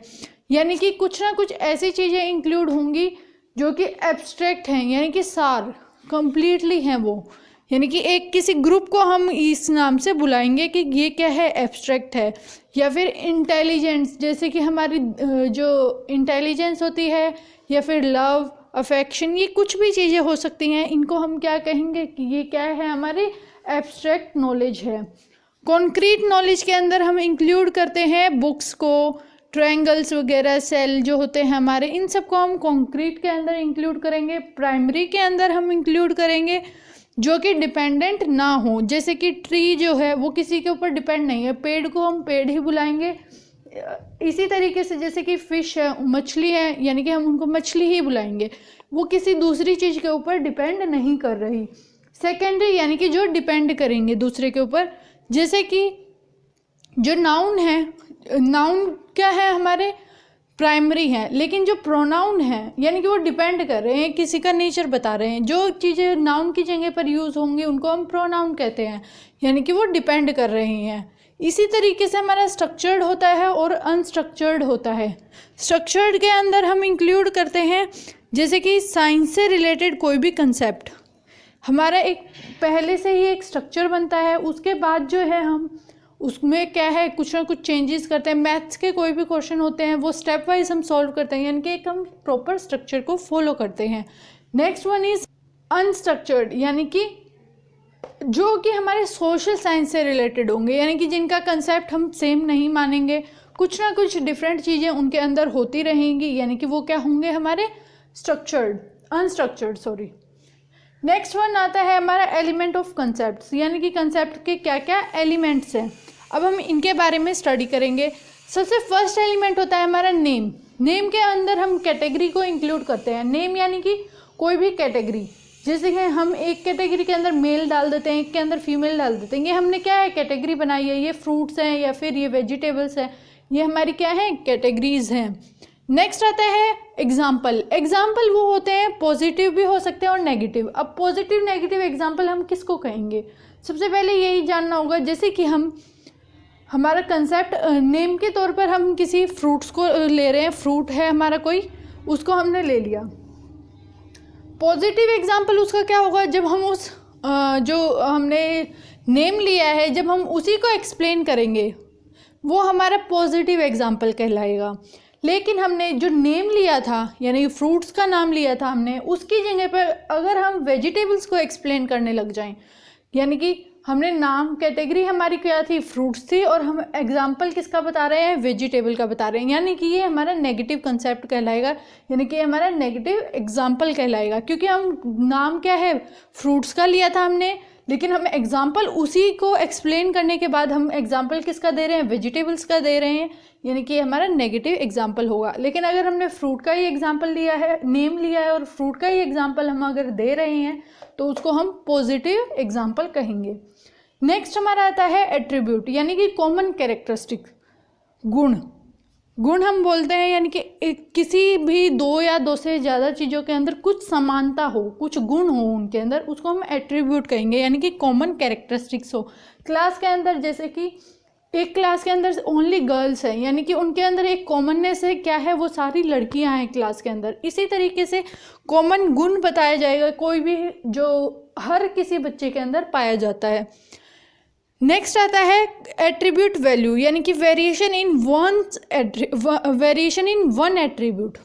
यानी कि कुछ ना कुछ ऐसी चीज़ें इंक्लूड होंगी जो कि एब्स्ट्रैक्ट हैं, यानी कि सार कंप्लीटली हैं वो, यानी कि एक किसी ग्रुप को हम इस नाम से बुलाएंगे कि ये क्या है, एब्स्ट्रैक्ट है। या फिर इंटेलिजेंस, जैसे कि हमारी जो इंटेलिजेंस होती है, या फिर लव, अफेक्शन, ये कुछ भी चीज़ें हो सकती हैं, इनको हम क्या कहेंगे कि ये क्या है, हमारे एब्स्ट्रैक्ट नॉलेज है। कॉन्क्रीट नॉलेज के अंदर हम इंक्लूड करते हैं बुक्स को, ट्रायंगल्स वगैरह, सेल जो होते हैं हमारे, इन सबको हम कॉन्क्रीट के अंदर इंक्लूड करेंगे। प्राइमरी के अंदर हम इंक्लूड करेंगे जो कि डिपेंडेंट ना हो, जैसे कि ट्री जो है वो किसी के ऊपर डिपेंड नहीं है, पेड़ को हम पेड़ ही बुलाएंगे। इसी तरीके से जैसे कि फ़िश है, मछली है, यानी कि हम उनको मछली ही बुलाएंगे, वो किसी दूसरी चीज़ के ऊपर डिपेंड नहीं कर रही। सेकेंडरी यानी कि जो डिपेंड करेंगे दूसरे के ऊपर, जैसे कि जो नाउन है, नाउन क्या है हमारे, प्राइमरी है, लेकिन जो प्रोनाउन है यानी कि वो डिपेंड कर रहे हैं, किसी का नेचर बता रहे हैं, जो चीज़ें नाउन की जगह पर यूज़ होंगी उनको हम प्रोनाउन कहते हैं, यानी कि वो डिपेंड कर रही हैं। इसी तरीके से हमारा स्ट्रक्चर्ड होता है और अनस्ट्रक्चर्ड होता है। स्ट्रक्चर्ड के अंदर हम इंक्लूड करते हैं जैसे कि साइंस से रिलेटेड कोई भी कंसेप्ट, हमारा एक पहले से ही एक स्ट्रक्चर बनता है, उसके बाद जो है हम उसमें क्या है, कुछ ना कुछ चेंजेस करते हैं। मैथ्स के कोई भी क्वेश्चन होते हैं वो स्टेप वाइज हम सॉल्व करते हैं, यानी कि एक हम प्रॉपर स्ट्रक्चर को फॉलो करते हैं। नेक्स्ट वन इज अनस्ट्रक्चर्ड, यानी कि जो कि हमारे सोशल साइंस से रिलेटेड होंगे, यानी कि जिनका कंसेप्ट हम सेम नहीं मानेंगे, कुछ ना कुछ डिफरेंट चीज़ें उनके अंदर होती रहेंगी, यानी कि वो क्या होंगे, हमारे अनस्ट्रक्चर्ड सॉरी। नेक्स्ट वन आता है हमारा एलिमेंट ऑफ कंसेप्ट, यानी कि कंसेप्ट के क्या क्या एलिमेंट्स हैं। अब हम इनके बारे में स्टडी करेंगे। सबसे फर्स्ट एलिमेंट होता है हमारा नेम। नेम के अंदर हम कैटेगरी को इंक्लूड करते हैं। नेम यानी कि कोई भी कैटेगरी, जैसे कि हम एक कैटेगरी के अंदर मेल डाल देते हैं, एक के अंदर फीमेल डाल देते हैं, ये हमने क्या है, कैटेगरी बनाई है। ये फ्रूट्स हैं या फिर ये वेजिटेबल्स हैं, ये हमारी क्या है, कैटेगरीज हैं। नेक्स्ट आता है एग्जाम्पल। एग्जाम्पल वो होते हैं, पॉजिटिव भी हो सकते हैं और नेगेटिव। अब पॉजिटिव नेगेटिव एग्जाम्पल हम किसको कहेंगे, सबसे पहले यही जानना होगा। जैसे कि हमारा कंसेप्ट नेम के तौर पर हम किसी फ्रूट्स को ले रहे हैं, फ्रूट है हमारा कोई, उसको हमने ले लिया। पॉजिटिव एग्जाम्पल उसका क्या होगा, जब हम उस जो हमने नेम लिया है, जब हम उसी को एक्सप्लेन करेंगे वो हमारा पॉजिटिव एग्जाम्पल कहलाएगा। लेकिन हमने जो नेम लिया था, यानी फ्रूट्स का नाम लिया था हमने, उसकी जगह पर अगर हम वेजिटेबल्स को एक्सप्लेन करने लग जाएं, यानी कि हमने नाम, कैटेगरी हमारी क्या थी, फ्रूट्स थी, और हम एग्जाम्पल किसका बता रहे हैं, वेजिटेबल का बता रहे हैं, यानी कि ये हमारा नेगेटिव कंसेप्ट कहलाएगा, यानी कि हमारा नेगेटिव एग्जाम्पल कहलाएगा। क्योंकि हम नाम क्या है, फ्रूट्स का लिया था हमने, लेकिन हम एग्जाम्पल उसी को एक्सप्लेन करने के बाद हम एग्जाम्पल किसका दे रहे हैं, वेजिटेबल्स का दे रहे हैं, यानी कि हमारा नेगेटिव एग्जाम्पल होगा। लेकिन अगर हमने फ्रूट का ही एग्जाम्पल लिया है, नेम लिया है और फ्रूट का ही एग्जाम्पल हम अगर दे रहे हैं, तो उसको हम पॉजिटिव एग्जाम्पल कहेंगे। नेक्स्ट हमारा आता है एट्रीब्यूट, यानी कि कॉमन कैरेक्टरिस्टिक, गुण हम बोलते हैं, यानी कि किसी भी दो या दो से ज़्यादा चीज़ों के अंदर कुछ समानता हो, कुछ गुण हो उनके अंदर, उसको हम एट्रीब्यूट कहेंगे, यानी कि कॉमन कैरेक्टरिस्टिक्स हो। क्लास के अंदर जैसे कि एक क्लास के अंदर ओनली गर्ल्स हैं, यानी कि उनके अंदर एक कॉमननेस है, क्या है, वो सारी लड़कियां हैं क्लास के अंदर। इसी तरीके से कॉमन गुण बताया जाएगा, कोई भी जो हर किसी बच्चे के अंदर पाया जाता है। नेक्स्ट आता है एट्रीब्यूट वैल्यू, यानी कि variation in one attribute.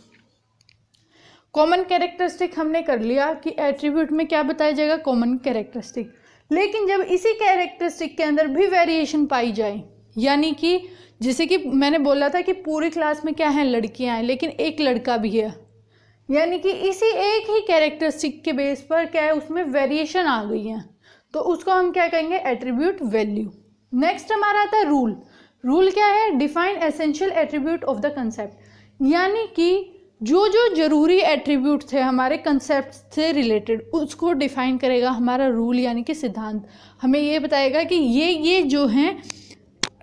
Common characteristic हमने कर लिया कि एट्रीब्यूट में क्या बताया जाएगा, कॉमन कैरेक्टरिस्टिक। लेकिन जब इसी कैरेक्टरिस्टिक के अंदर भी वेरिएशन पाई जाए, यानी कि जैसे कि मैंने बोला था कि पूरी क्लास में क्या है, लड़कियां हैं, लेकिन एक लड़का भी है, यानी कि इसी एक ही कैरेक्टरिस्टिक के बेस पर क्या है, उसमें वेरिएशन आ गई है, तो उसको हम क्या कहेंगे, एट्रीब्यूट वैल्यू। नेक्स्ट हमारा आता है रूल। रूल क्या है, define essential attribute of the concept, यानी कि जो जो जरूरी एट्रीब्यूट थे हमारे कंसेप्ट से रिलेटेड उसको डिफाइन करेगा हमारा रूल, यानी कि सिद्धांत। हमें ये बताएगा कि ये जो हैं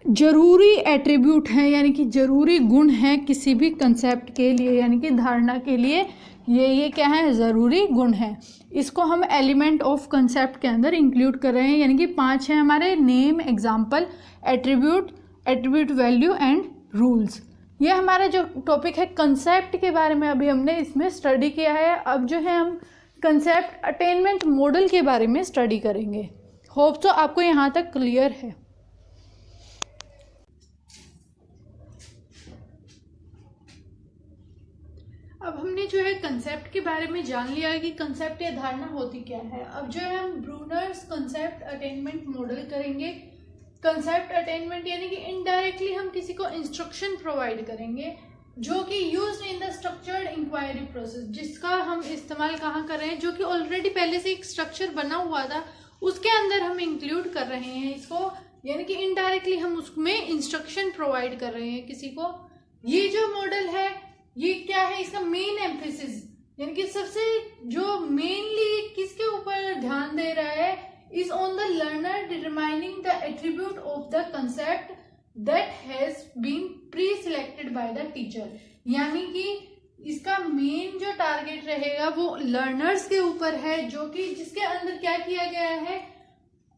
जरूरी एट्रीब्यूट हैं, यानी कि जरूरी गुण हैं किसी भी कंसेप्ट के लिए, यानी कि धारणा के लिए ये क्या है, ज़रूरी गुण हैं। इसको हम एलिमेंट ऑफ कंसेप्ट के अंदर इंक्लूड कर रहे हैं, यानी कि 5 हैं हमारे, name, example, attribute, attribute value and rules. ये हमारा जो टॉपिक है कंसेप्ट के बारे में अभी हमने इसमें स्टडी किया है। अब जो है हम कंसेप्ट अटेनमेंट मॉडल के बारे में स्टडी करेंगे। होप तो आपको यहाँ तक क्लियर है। अब हमने जो है कंसेप्ट के बारे में जान लिया है कि कंसेप्ट या धारणा होती क्या है। अब जो है हम ब्रूनर्स कंसेप्ट अटेनमेंट मॉडल करेंगे। कंसेप्ट अटेनमेंट यानी कि इनडायरेक्टली हम किसी को इंस्ट्रक्शन प्रोवाइड करेंगे जो कि used in the structured inquiry process, जिसका हम इस्तेमाल कहाँ कर रहे हैं, जो कि ऑलरेडी पहले से एक स्ट्रक्चर बना हुआ था उसके अंदर हम इंक्लूड कर रहे हैं इसको, यानी कि इनडायरेक्टली हम उसमें इंस्ट्रक्शन प्रोवाइड कर रहे हैं किसी को। ये जो मॉडल है ये क्या है, इसका मेन एम्फेसिस यानी कि सबसे जो मेनली किसके ऊपर ध्यान दे रहा है, is on the learner determining the attribute of the concept that has been pre-selected by the teacher। यानी कि इसका मेन जो टारगेट रहेगा वो लर्नर्स के ऊपर है, जो कि जिसके अंदर क्या किया गया है,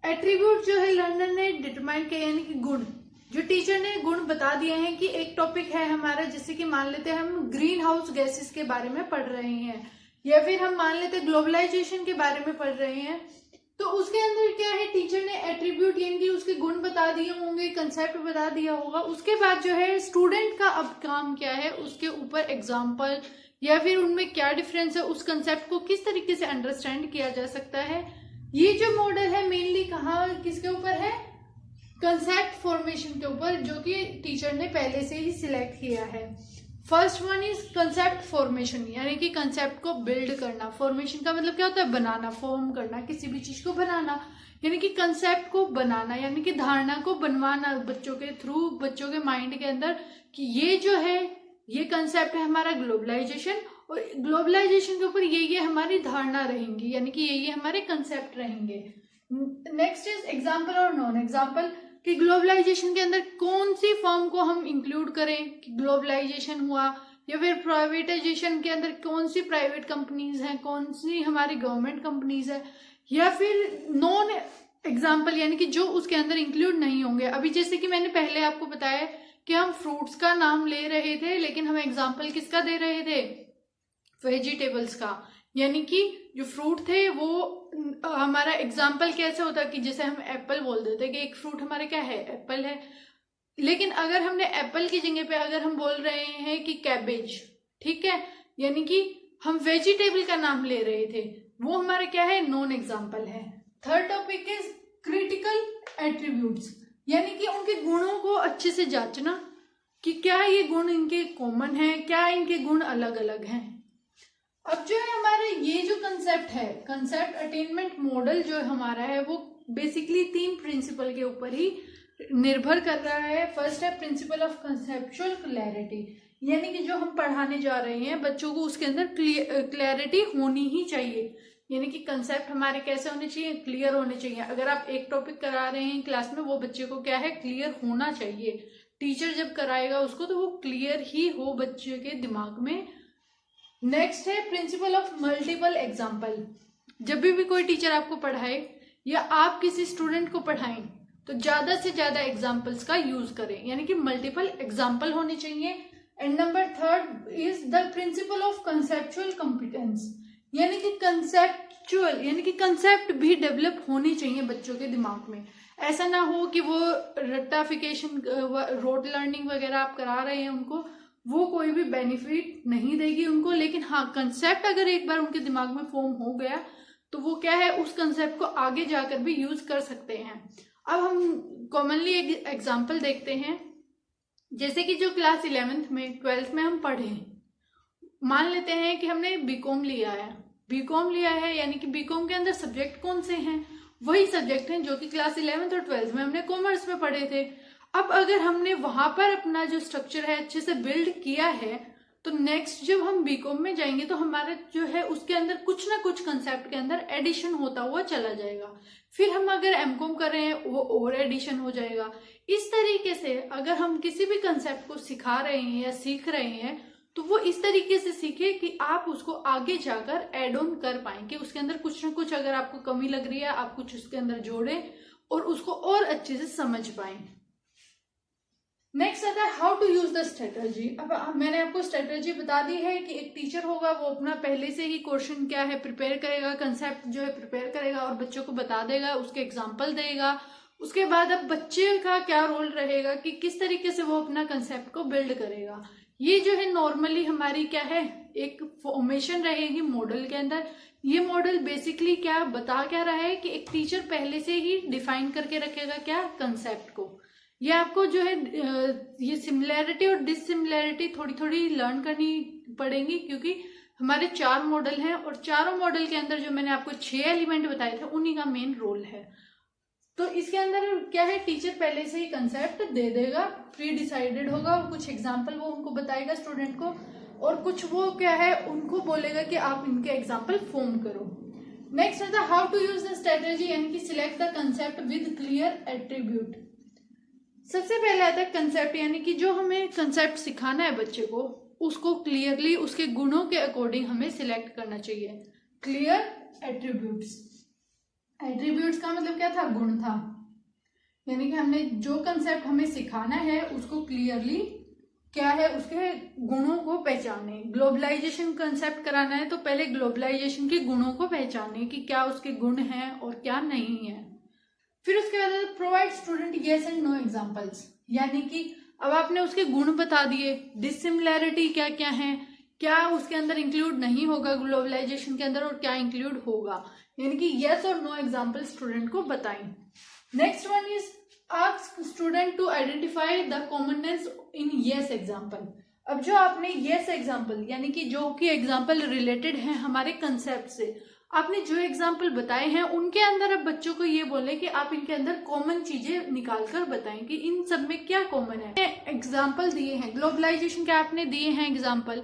एट्रीब्यूट जो है लर्नर ने डिटरमाइन किया, यानी कि गुण जो टीचर ने गुण बता दिए हैं कि एक टॉपिक है हमारा, जैसे कि मान लेते हैं हम ग्रीन हाउस गैसेस के बारे में पढ़ रहे हैं, या फिर हम मान लेते हैं ग्लोबलाइजेशन के बारे में पढ़ रहे हैं, तो उसके अंदर क्या है, टीचर ने एट्रीब्यूट यानी कि उसके गुण बता दिए होंगे, कंसेप्ट बता दिया होगा। उसके बाद जो है स्टूडेंट का अब काम क्या है, उसके ऊपर एग्जाम्पल या फिर उनमें क्या डिफरेंस है, उस कंसेप्ट को किस तरीके से अंडरस्टैंड किया जा सकता है। ये जो मॉडल है मेनली कहाँ किसके ऊपर है, कंसेप्ट फॉर्मेशन के ऊपर, जो कि टीचर ने पहले से ही सिलेक्ट किया है। First one is concept formation, यानी कि कंसेप्ट को बिल्ड करना। फॉर्मेशन का मतलब क्या होता है, बनाना, फॉर्म करना, किसी भी चीज को बनाना, यानी कि कंसेप्ट को बनाना, यानी कि धारणा को बनवाना बच्चों के थ्रू, बच्चों के माइंड के अंदर कि ये जो है ये कंसेप्ट है हमारा ग्लोबलाइजेशन, और ग्लोबलाइजेशन के ऊपर ये हमारी धारणा रहेंगी, यानी कि ये हमारे कंसेप्ट रहेंगे। नेक्स्ट इज एग्जाम्पल और नॉन एग्जाम्पल, कि ग्लोबलाइजेशन के अंदर कौन सी फॉर्म को हम इंक्लूड करें कि ग्लोबलाइजेशन हुआ, या फिर प्राइवेटाइजेशन के अंदर कौन सी प्राइवेट कंपनीज हैं, कौन सी हमारी गवर्नमेंट कंपनीज है, या फिर नॉन एग्जाम्पल यानी कि जो उसके अंदर इंक्लूड नहीं होंगे। अभी जैसे कि मैंने पहले आपको बताया कि हम फ्रूट्स का नाम ले रहे थे, लेकिन हम एग्जाम्पल किसका दे रहे थे, वेजिटेबल्स का, यानी कि जो फ्रूट थे वो हमारा एग्जाम्पल कैसे होता कि जैसे हम एप्पल बोल देते कि एक फ्रूट हमारे क्या है, एप्पल है, लेकिन अगर हमने एप्पल की जगह पे अगर हम बोल रहे हैं कि कैबेज, ठीक है, यानी कि हम वेजिटेबल का नाम ले रहे थे, वो हमारा क्या है, नॉन एग्जाम्पल है। Third topic is critical attributes, यानी कि उनके गुणों को अच्छे से जांचना कि क्या ये गुण इनके कॉमन है, क्या इनके गुण अलग अलग हैं। अब जो है हमारा ये जो कंसेप्ट है, कंसेप्ट अटेनमेंट मॉडल जो हमारा है वो बेसिकली 3 प्रिंसिपल के ऊपर ही निर्भर कर रहा है। फर्स्ट है प्रिंसिपल ऑफ कंसेप्चुअल क्लैरिटी, यानी कि जो हम पढ़ाने जा रहे हैं बच्चों को उसके अंदर क्लैरिटी होनी ही चाहिए, यानी कि कंसेप्ट हमारे कैसे होने चाहिए, क्लियर होने चाहिए। अगर आप एक टॉपिक करा रहे हैं क्लास में, वो बच्चे को क्या है, क्लियर होना चाहिए। टीचर जब कराएगा उसको तो वो क्लियर ही हो बच्चे के दिमाग में। नेक्स्ट है प्रिंसिपल ऑफ मल्टीपल एग्जाम्पल, जब भी कोई टीचर आपको पढ़ाए या आप किसी स्टूडेंट को पढ़ाएं तो ज्यादा से ज्यादा एग्जाम्पल्स का यूज करें, यानी कि मल्टीपल एग्जाम्पल होने चाहिए। And number third is the principle of conceptual competence, यानी कि कंसेप्चुअल यानी कि कंसेप्ट भी डेवलप होनी चाहिए बच्चों के दिमाग में। ऐसा ना हो कि वो रट्टाफिकेशन, रोट लर्निंग वगैरह आप करा रहे हैं उनको, वो कोई भी बेनिफिट नहीं देगी उनको। लेकिन हाँ, कंसेप्ट अगर एक बार उनके दिमाग में फॉर्म हो गया तो वो क्या है, उस कंसेप्ट को आगे जाकर भी यूज कर सकते हैं। अब हम कॉमनली एक एग्जांपल देखते हैं, जैसे कि जो क्लास 11th में 12th में हम पढ़े, मान लेते हैं कि हमने बीकॉम लिया है। बीकॉम लिया है यानी कि बीकॉम के अंदर सब्जेक्ट कौन से हैं, वही सब्जेक्ट हैं जो कि क्लास 11th और 12th में हमने कॉमर्स में पढ़े थे। अब अगर हमने वहां पर अपना जो स्ट्रक्चर है अच्छे से बिल्ड किया है, तो नेक्स्ट जब हम बीकॉम में जाएंगे तो हमारा जो है उसके अंदर कुछ ना कुछ कंसेप्ट के अंदर एडिशन होता हुआ चला जाएगा। फिर हम अगर एमकॉम कर रहे हैं वो और एडिशन हो जाएगा। इस तरीके से अगर हम किसी भी कंसेप्ट को सिखा रहे हैं या सीख रहे हैं तो वो इस तरीके से सीखे कि आप उसको आगे जाकर एड ऑन कर पाए, कि उसके अंदर कुछ ना कुछ अगर आपको कमी लग रही है आप कुछ उसके अंदर जोड़े और उसको और अच्छे से समझ पाए। नेक्स्ट आता है how to use the strategy. अब मैंने आपको स्ट्रेटजी बता दी है कि एक टीचर होगा वो अपना पहले से ही क्वेश्चन क्या है प्रिपेयर करेगा, कंसेप्ट जो है प्रिपेयर करेगा और बच्चों को बता देगा, उसके एग्जाम्पल देगा। उसके बाद अब बच्चे का क्या रोल रहेगा कि किस तरीके से वो अपना कंसेप्ट को बिल्ड करेगा। ये जो है नॉर्मली हमारी क्या है, एक फॉर्मेशन रहेगी मॉडल के अंदर। ये मॉडल बेसिकली क्या बता क्या रहा है कि एक टीचर पहले से ही डिफाइन करके रखेगा क्या, कंसेप्ट को। ये आपको जो है ये सिमिलैरिटी और डिससिमिलैरिटी थोड़ी थोड़ी लर्न करनी पड़ेंगी, क्योंकि हमारे 4 मॉडल हैं और चारों मॉडल के अंदर जो मैंने आपको 6 एलिमेंट बताए थे उन्हीं का मेन रोल है। तो इसके अंदर क्या है, टीचर पहले से ही कंसेप्ट दे देगा, प्री डिसाइडेड होगा, और कुछ एग्जाम्पल वो उनको बताएगा स्टूडेंट को, और कुछ वो क्या है उनको बोलेगा कि आप इनके एग्जाम्पल फॉर्म करो। नेक्स्ट है how to use the strategy, यानी कि select the concept with clear attribute. सबसे पहले आता है कंसेप्ट, यानी कि जो हमें कंसेप्ट सिखाना है बच्चे को उसको क्लियरली उसके गुणों के अकॉर्डिंग हमें सिलेक्ट करना चाहिए। क्लियर एट्रीब्यूट्स, एट्रीब्यूट्स का मतलब क्या था, गुण था। यानी कि हमने जो कंसेप्ट हमें सिखाना है उसको क्लियरली क्या है उसके गुणों को पहचाने। ग्लोबलाइजेशन कंसेप्ट कराना है तो पहले ग्लोबलाइजेशन के गुणों को पहचाने कि क्या उसके गुण हैं और क्या नहीं है। फिर उसके बाद provide student yes and no examples, यानी कि अब आपने उसके गुण बता दिए, डिसिमिलैरिटी क्या क्या है, क्या उसके अंदर इंक्लूड नहीं होगा ग्लोबलाइजेशन के अंदर और क्या इंक्लूड होगा, यानी कि येस और नो एग्जांपल स्टूडेंट को बताएं। Next one is ask student to identify the commonness in yes example. अब जो आपने येस एग्जांपल यानी कि जो कि एग्जांपल रिलेटेड है हमारे कंसेप्ट से, आपने जो एग्जाम्पल बताए हैं उनके अंदर अब बच्चों को ये बोले कि आप इनके अंदर कॉमन चीजें निकाल कर बताएं कि इन सब में क्या कॉमन है। एग्जाम्पल दिए हैं ग्लोबलाइजेशन के, आपने दिए हैं एग्जाम्पल,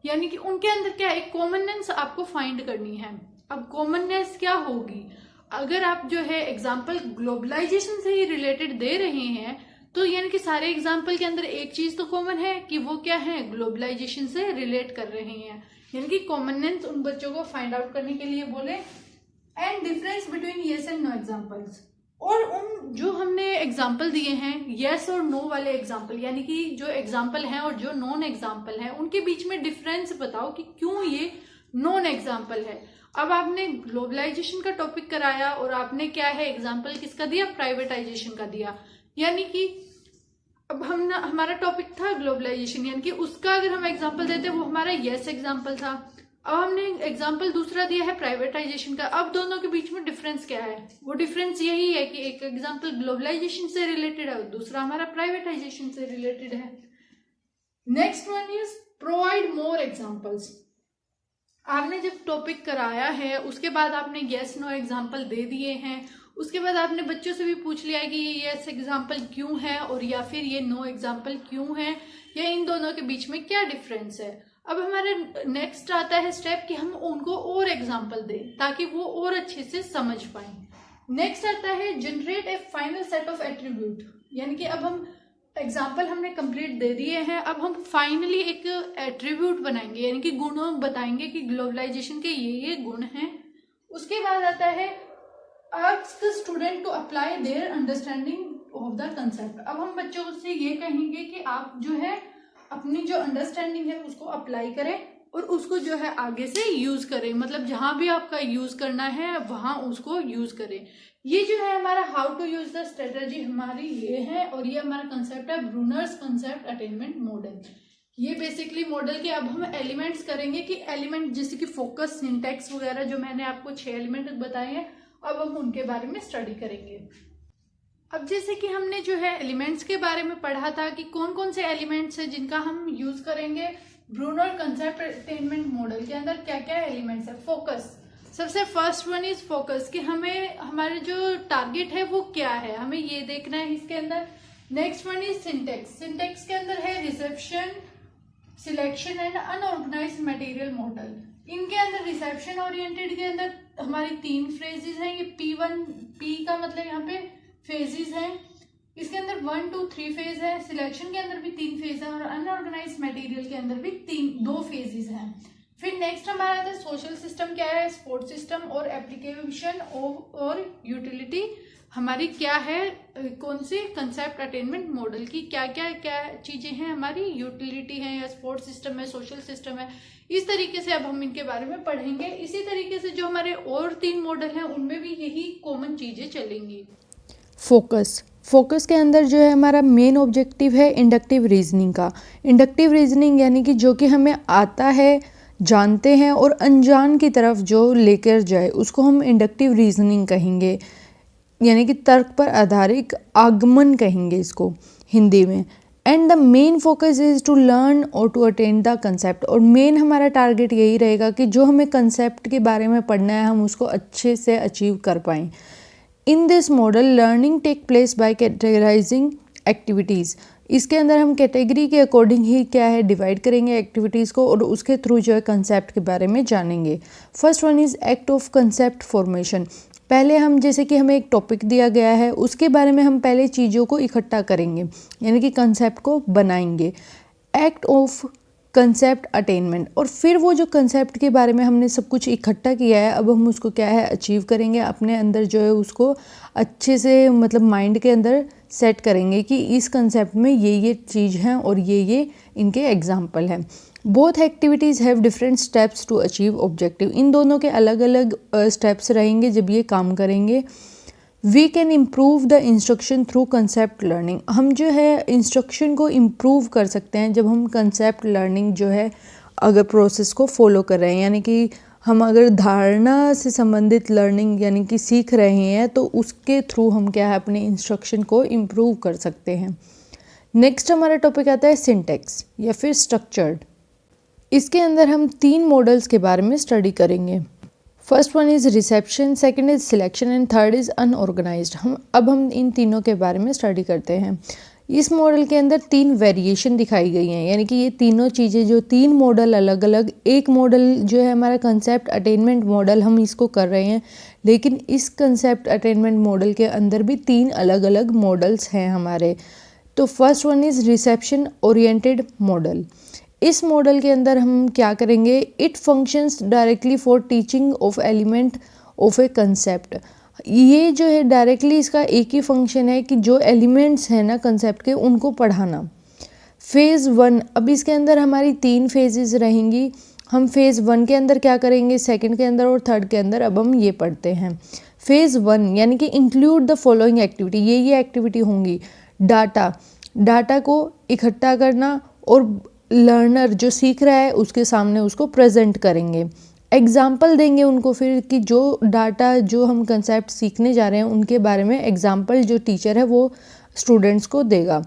यानी कि उनके अंदर क्या एक कॉमननेस आपको फाइंड करनी है। अब कॉमननेस क्या होगी, अगर आप जो है एग्जाम्पल ग्लोबलाइजेशन से ही रिलेटेड दे रहे हैं तो यानी कि सारे एग्जाम्पल के अंदर एक चीज तो कॉमन है कि वो क्या है, ग्लोबलाइजेशन से रिलेट कर रहे हैं, यानी कि कॉमननेस उन बच्चों को फाइंड आउट करने के लिए बोले। And difference between yes and no examples, और उन जो हमने एग्जांपल दिए हैं येस और नो वाले एग्जांपल, यानी कि जो एग्जांपल हैं और जो नॉन एग्जांपल हैं उनके बीच में डिफरेंस बताओ कि क्यों ये नॉन एग्जांपल है। अब आपने ग्लोबलाइजेशन का टॉपिक कराया और आपने क्या है एग्जाम्पल किसका दिया, प्राइवेटाइजेशन का दिया, यानी कि अब हमारा टॉपिक था ग्लोबलाइजेशन, यानी कि उसका अगर हम एग्जांपल देते वो हमारा येस एग्जांपल था। अब हमने एग्जांपल दूसरा दिया है प्राइवेटाइजेशन का। अब दोनों के बीच में डिफरेंस क्या है, वो डिफरेंस यही है कि एक एग्जांपल ग्लोबलाइजेशन से रिलेटेड है और दूसरा हमारा प्राइवेटाइजेशन से रिलेटेड है। Next one is provide more examples. आपने जब टॉपिक कराया है उसके बाद आपने येस नो एग्जांपल दे दिए हैं, उसके बाद आपने बच्चों से भी पूछ लिया कि ये येस एग्जाम्पल क्यों है और या फिर ये नो एग्जाम्पल क्यों है, या इन दोनों के बीच में क्या डिफरेंस है। अब हमारे नेक्स्ट आता है स्टेप कि हम उनको और एग्जाम्पल दें ताकि वो और अच्छे से समझ पाए। नेक्स्ट आता है generate A final set of attribute, यानी कि अब हम एग्जाम्पल हमने कंप्लीट दे दिए हैं, अब हम फाइनली एक एट्रीब्यूट बनाएंगे, यानी कि गुणों बताएंगे कि ग्लोबलाइजेशन के ये गुण हैं। उसके बाद आता है ask the student to apply their understanding of the concept। अब हम बच्चों से ये कहेंगे कि आप जो है अपनी जो अंडरस्टैंडिंग है उसको अप्लाई करें और उसको जो है आगे से यूज करें, मतलब जहां भी आपका यूज करना है वहां उसको यूज करें। ये जो है हमारा how to use the strategy हमारी ये है, और ये हमारा कंसेप्ट है ब्रूनर्स कंसेप्ट अटेनमेंट मॉडल। ये बेसिकली मॉडल के अब हम एलिमेंट्स करेंगे कि एलिमेंट जैसे कि फोकस, सिंटैक्स वगैरह जो मैंने आपको 6 एलिमेंट बताए हैं, अब हम उनके बारे में स्टडी करेंगे। अब जैसे कि हमने जो है एलिमेंट्स के बारे में पढ़ा था कि कौन कौन से एलिमेंट्स हैं जिनका हम यूज करेंगे ब्रूनर कंसेप्ट अटेनमेंट मॉडल के अंदर। क्या क्या एलिमेंट्स है? फोकस, सबसे फर्स्ट वन इज फोकस कि हमें हमारे जो टारगेट है वो क्या है, हमें ये देखना है इसके अंदर। Next one is syntax, syntax के अंदर है reception, selection and unorganized material model. इनके अंदर रिसेप्शन ओरिएंटेड के अंदर हमारी 3 फ्रेजेस हैं। ये P1, P का मतलब यहाँ पे फेजेस हैं, इसके अंदर 1, 2, 3 फेज है। सिलेक्शन के अंदर भी 3 फेज है और अनऑर्गेनाइज्ड मटेरियल के अंदर भी 2 फेजेस हैं। फिर नेक्स्ट हमारा आता है सोशल सिस्टम। क्या है? सपोर्ट सिस्टम और एप्लीकेशन और यूटिलिटी हमारी क्या है, कौन सी कंसेप्ट अटेनमेंट मॉडल की क्या चीजें हैं हमारी, यूटिलिटी है या सपोर्ट सिस्टम है, सोशल सिस्टम है। इस तरीके से अब हम इनके बारे में पढ़ेंगे। इसी तरीके से जो हमारे और 3 मॉडल हैं उनमें भी यही कॉमन चीजें चलेंगी। फोकस के अंदर जो है हमारा मेन ऑब्जेक्टिव है इंडक्टिव रीजनिंग का। इंडक्टिव रीजनिंग यानी कि जो कि हमें आता है, जानते हैं और अनजान की तरफ जो लेकर जाए उसको हम इंडक्टिव रीजनिंग कहेंगे, यानी कि तर्क पर आधारित आगमन कहेंगे इसको हिंदी में। And the main focus is to learn और टू अटेन द कंसेप्ट। और मेन हमारा टारगेट यही रहेगा कि जो हमें कंसेप्ट के बारे में पढ़ना है हम उसको अच्छे से अचीव कर पाएँ। In this model learning take place by categorizing activities. इसके अंदर हम कैटेगरी के अकॉर्डिंग ही क्या है डिवाइड करेंगे एक्टिविटीज़ को और उसके थ्रू जो है कंसेप्ट के बारे में जानेंगे। First one is act of concept formation. पहले हम जैसे कि हमें एक टॉपिक दिया गया है उसके बारे में हम पहले चीज़ों को इकट्ठा करेंगे, यानी कि कंसेप्ट को बनाएंगे। एक्ट ऑफ कंसेप्ट अटेनमेंट, और फिर वो जो कंसेप्ट के बारे में हमने सब कुछ इकट्ठा किया है अब हम उसको क्या है अचीव करेंगे, अपने अंदर जो है उसको अच्छे से मतलब माइंड के अंदर सेट करेंगे कि इस कंसेप्ट में ये चीज़ हैं और ये इनके एग्जाम्पल हैं। Both activities have different steps to achieve objective. इन दोनों के अलग अलग स्टेप्स रहेंगे जब ये काम करेंगे। We can improve the instruction through concept learning. हम जो है इंस्ट्रक्शन को इम्प्रूव कर सकते हैं जब हम कंसेप्ट लर्निंग जो है अगर प्रोसेस को फॉलो कर रहे हैं, यानी कि हम अगर धारणा से संबंधित लर्निंग यानी कि सीख रहे हैं तो उसके थ्रू हम क्या है अपने इंस्ट्रक्शन को इम्प्रूव कर सकते हैं। नेक्स्ट हमारा टॉपिक आता है सिंटेक्स या फिर स्ट्रक्चर्ड। इसके अंदर हम 3 मॉडल्स के बारे में स्टडी करेंगे। First one is reception, second is selection and third is unorganised. हम इन तीनों के बारे में स्टडी करते हैं। इस मॉडल के अंदर 3 वेरिएशन दिखाई गई हैं, यानी कि ये तीनों चीज़ें जो 3 मॉडल अलग अलग, एक मॉडल जो है हमारा कंसेप्ट अटेनमेंट मॉडल हम इसको कर रहे हैं, लेकिन इस कंसेप्ट अटेनमेंट मॉडल के अंदर भी 3 अलग अलग मॉडल्स हैं हमारे। तो first one is reception oriented model. इस मॉडल के अंदर हम क्या करेंगे, it functions directly for teaching of element of A concept. ये जो है डायरेक्टली इसका एक ही फंक्शन है कि जो एलिमेंट्स हैं ना कंसेप्ट के उनको पढ़ाना। फेज़ 1, अब इसके अंदर हमारी 3 फेजेस रहेंगी। हम फेज़ 1 के अंदर क्या करेंगे, सेकंड के अंदर और थर्ड के अंदर अब हम ये पढ़ते हैं। फेज़ 1 यानी कि इंक्लूड द फॉलोइंग एक्टिविटी, ये एक्टिविटी होंगी। डाटा को इकट्ठा करना और लर्नर जो सीख रहा है उसके सामने उसको प्रेजेंट करेंगे। एग्जाम्पल देंगे उनको फिर कि जो डाटा जो हम कंसेप्ट सीखने जा रहे हैं उनके बारे में एग्जाम्पल जो टीचर है वो स्टूडेंट्स को देगा।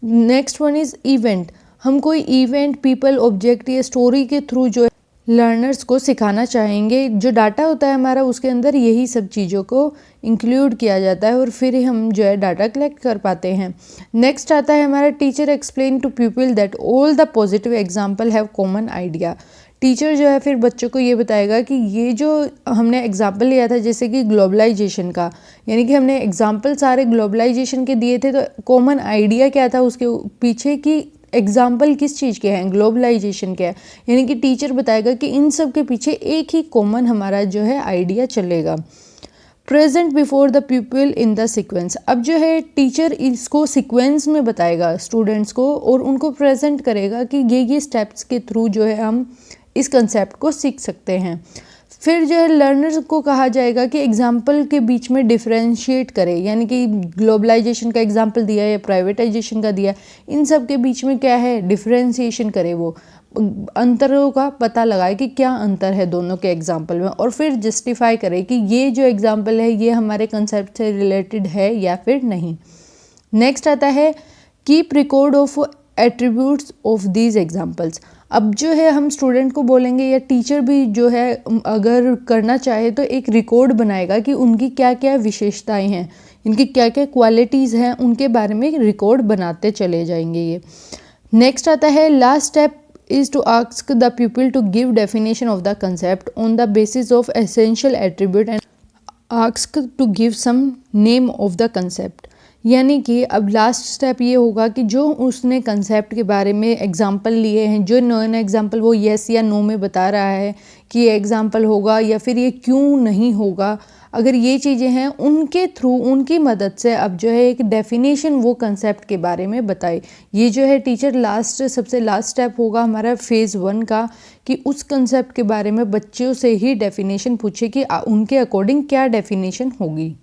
Next one is event. हम कोई इवेंट, पीपल, ऑब्जेक्ट या स्टोरी के थ्रू जो लर्नर्स को सिखाना चाहेंगे। जो डाटा होता है हमारा उसके अंदर यही सब चीज़ों को इंक्लूड किया जाता है और फिर हम जो है डाटा कलेक्ट कर पाते हैं। नेक्स्ट आता है हमारा teacher explain to people that all the positive example have common idea. Teacher जो है फिर बच्चों को ये बताएगा कि ये जो हमने एग्जाम्पल लिया था जैसे कि ग्लोबलाइजेशन का, यानी कि हमने एग्जाम्पल सारे ग्लोबलाइजेशन के दिए थे, तो कॉमन आइडिया क्या था उसके पीछे की एग्जाम्पल किस चीज़ के हैं, ग्लोबलाइजेशन के है। यानी कि टीचर बताएगा कि इन सब के पीछे एक ही कॉमन हमारा जो है आइडिया चलेगा। Present before the people in the sequence. अब जो है टीचर इसको सीक्वेंस में बताएगा स्टूडेंट्स को और उनको प्रेजेंट करेगा कि ये स्टेप्स के थ्रू जो है हम इस कंसेप्ट को सीख सकते हैं। फिर जो है लर्नर्स को कहा जाएगा कि एग्जाम्पल के बीच में डिफरेंशिएट करे, यानी कि ग्लोबलाइजेशन का एग्जाम्पल दिया है या प्राइवेटाइजेशन का दिया, इन सब के बीच में क्या है डिफरेंशिएशन करे, वो अंतरों का पता लगाए कि क्या अंतर है दोनों के एग्जाम्पल में, और फिर जस्टिफाई करे कि ये जो एग्जाम्पल है ये हमारे कंसेप्ट से रिलेटेड है या फिर नहीं। नेक्स्ट आता है keep record of attributes of these examples. अब जो है हम स्टूडेंट को बोलेंगे या टीचर भी जो है अगर करना चाहे तो एक रिकॉर्ड बनाएगा कि उनकी क्या क्या विशेषताएं हैं, इनकी क्या क्या क्वालिटीज़ हैं, उनके बारे में रिकॉर्ड बनाते चले जाएंगे ये। नेक्स्ट आता है last step is to ask the pupil to give definition of the concept on the basis of essential attribute and ask to give some name of the concept। यानी कि अब लास्ट स्टेप ये होगा कि जो उसने कंसेप्ट के बारे में एग्जाम्पल लिए हैं, जो नॉन एग्जाम्पल वो येस या नो में बता रहा है कि ये एग्जाम्पल होगा या फिर ये क्यों नहीं होगा, अगर ये चीज़ें हैं उनके थ्रू उनकी मदद से अब जो है एक डेफिनेशन वो कंसेप्ट के बारे में बताए। ये जो है टीचर सबसे लास्ट स्टेप होगा हमारा फेज़ 1 का, कि उस कंसेप्ट के बारे में बच्चों से ही डेफिनेशन पूछे कि उनके अकॉर्डिंग क्या डेफिनेशन होगी।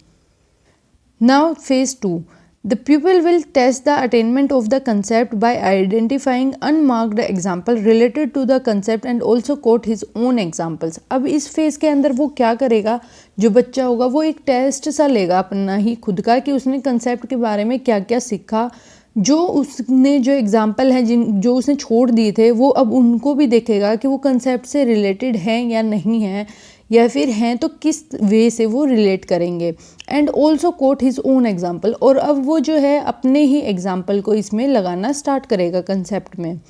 Now phase 2. The pupil will test the attainment of the concept by identifying unmarked example related to the concept and also quote his own examples। अब इस फेज़ के अंदर वो क्या करेगा, जो बच्चा होगा वो एक टेस्ट सा लेगा अपना ही खुद का कि उसने कंसेप्ट के बारे में क्या क्या सीखा, जो उसने जो एग्जाम्पल है जो उसने छोड़ दिए थे वो अब उनको भी देखेगा कि वो कंसेप्ट से रिलेटेड हैं या नहीं हैं, या फिर हैं तो किस वे से वो रिलेट करेंगे। And also quote his own example, और अब वो जो है अपने ही एग्जाम्पल को इसमें लगाना स्टार्ट करेगा कंसेप्ट में।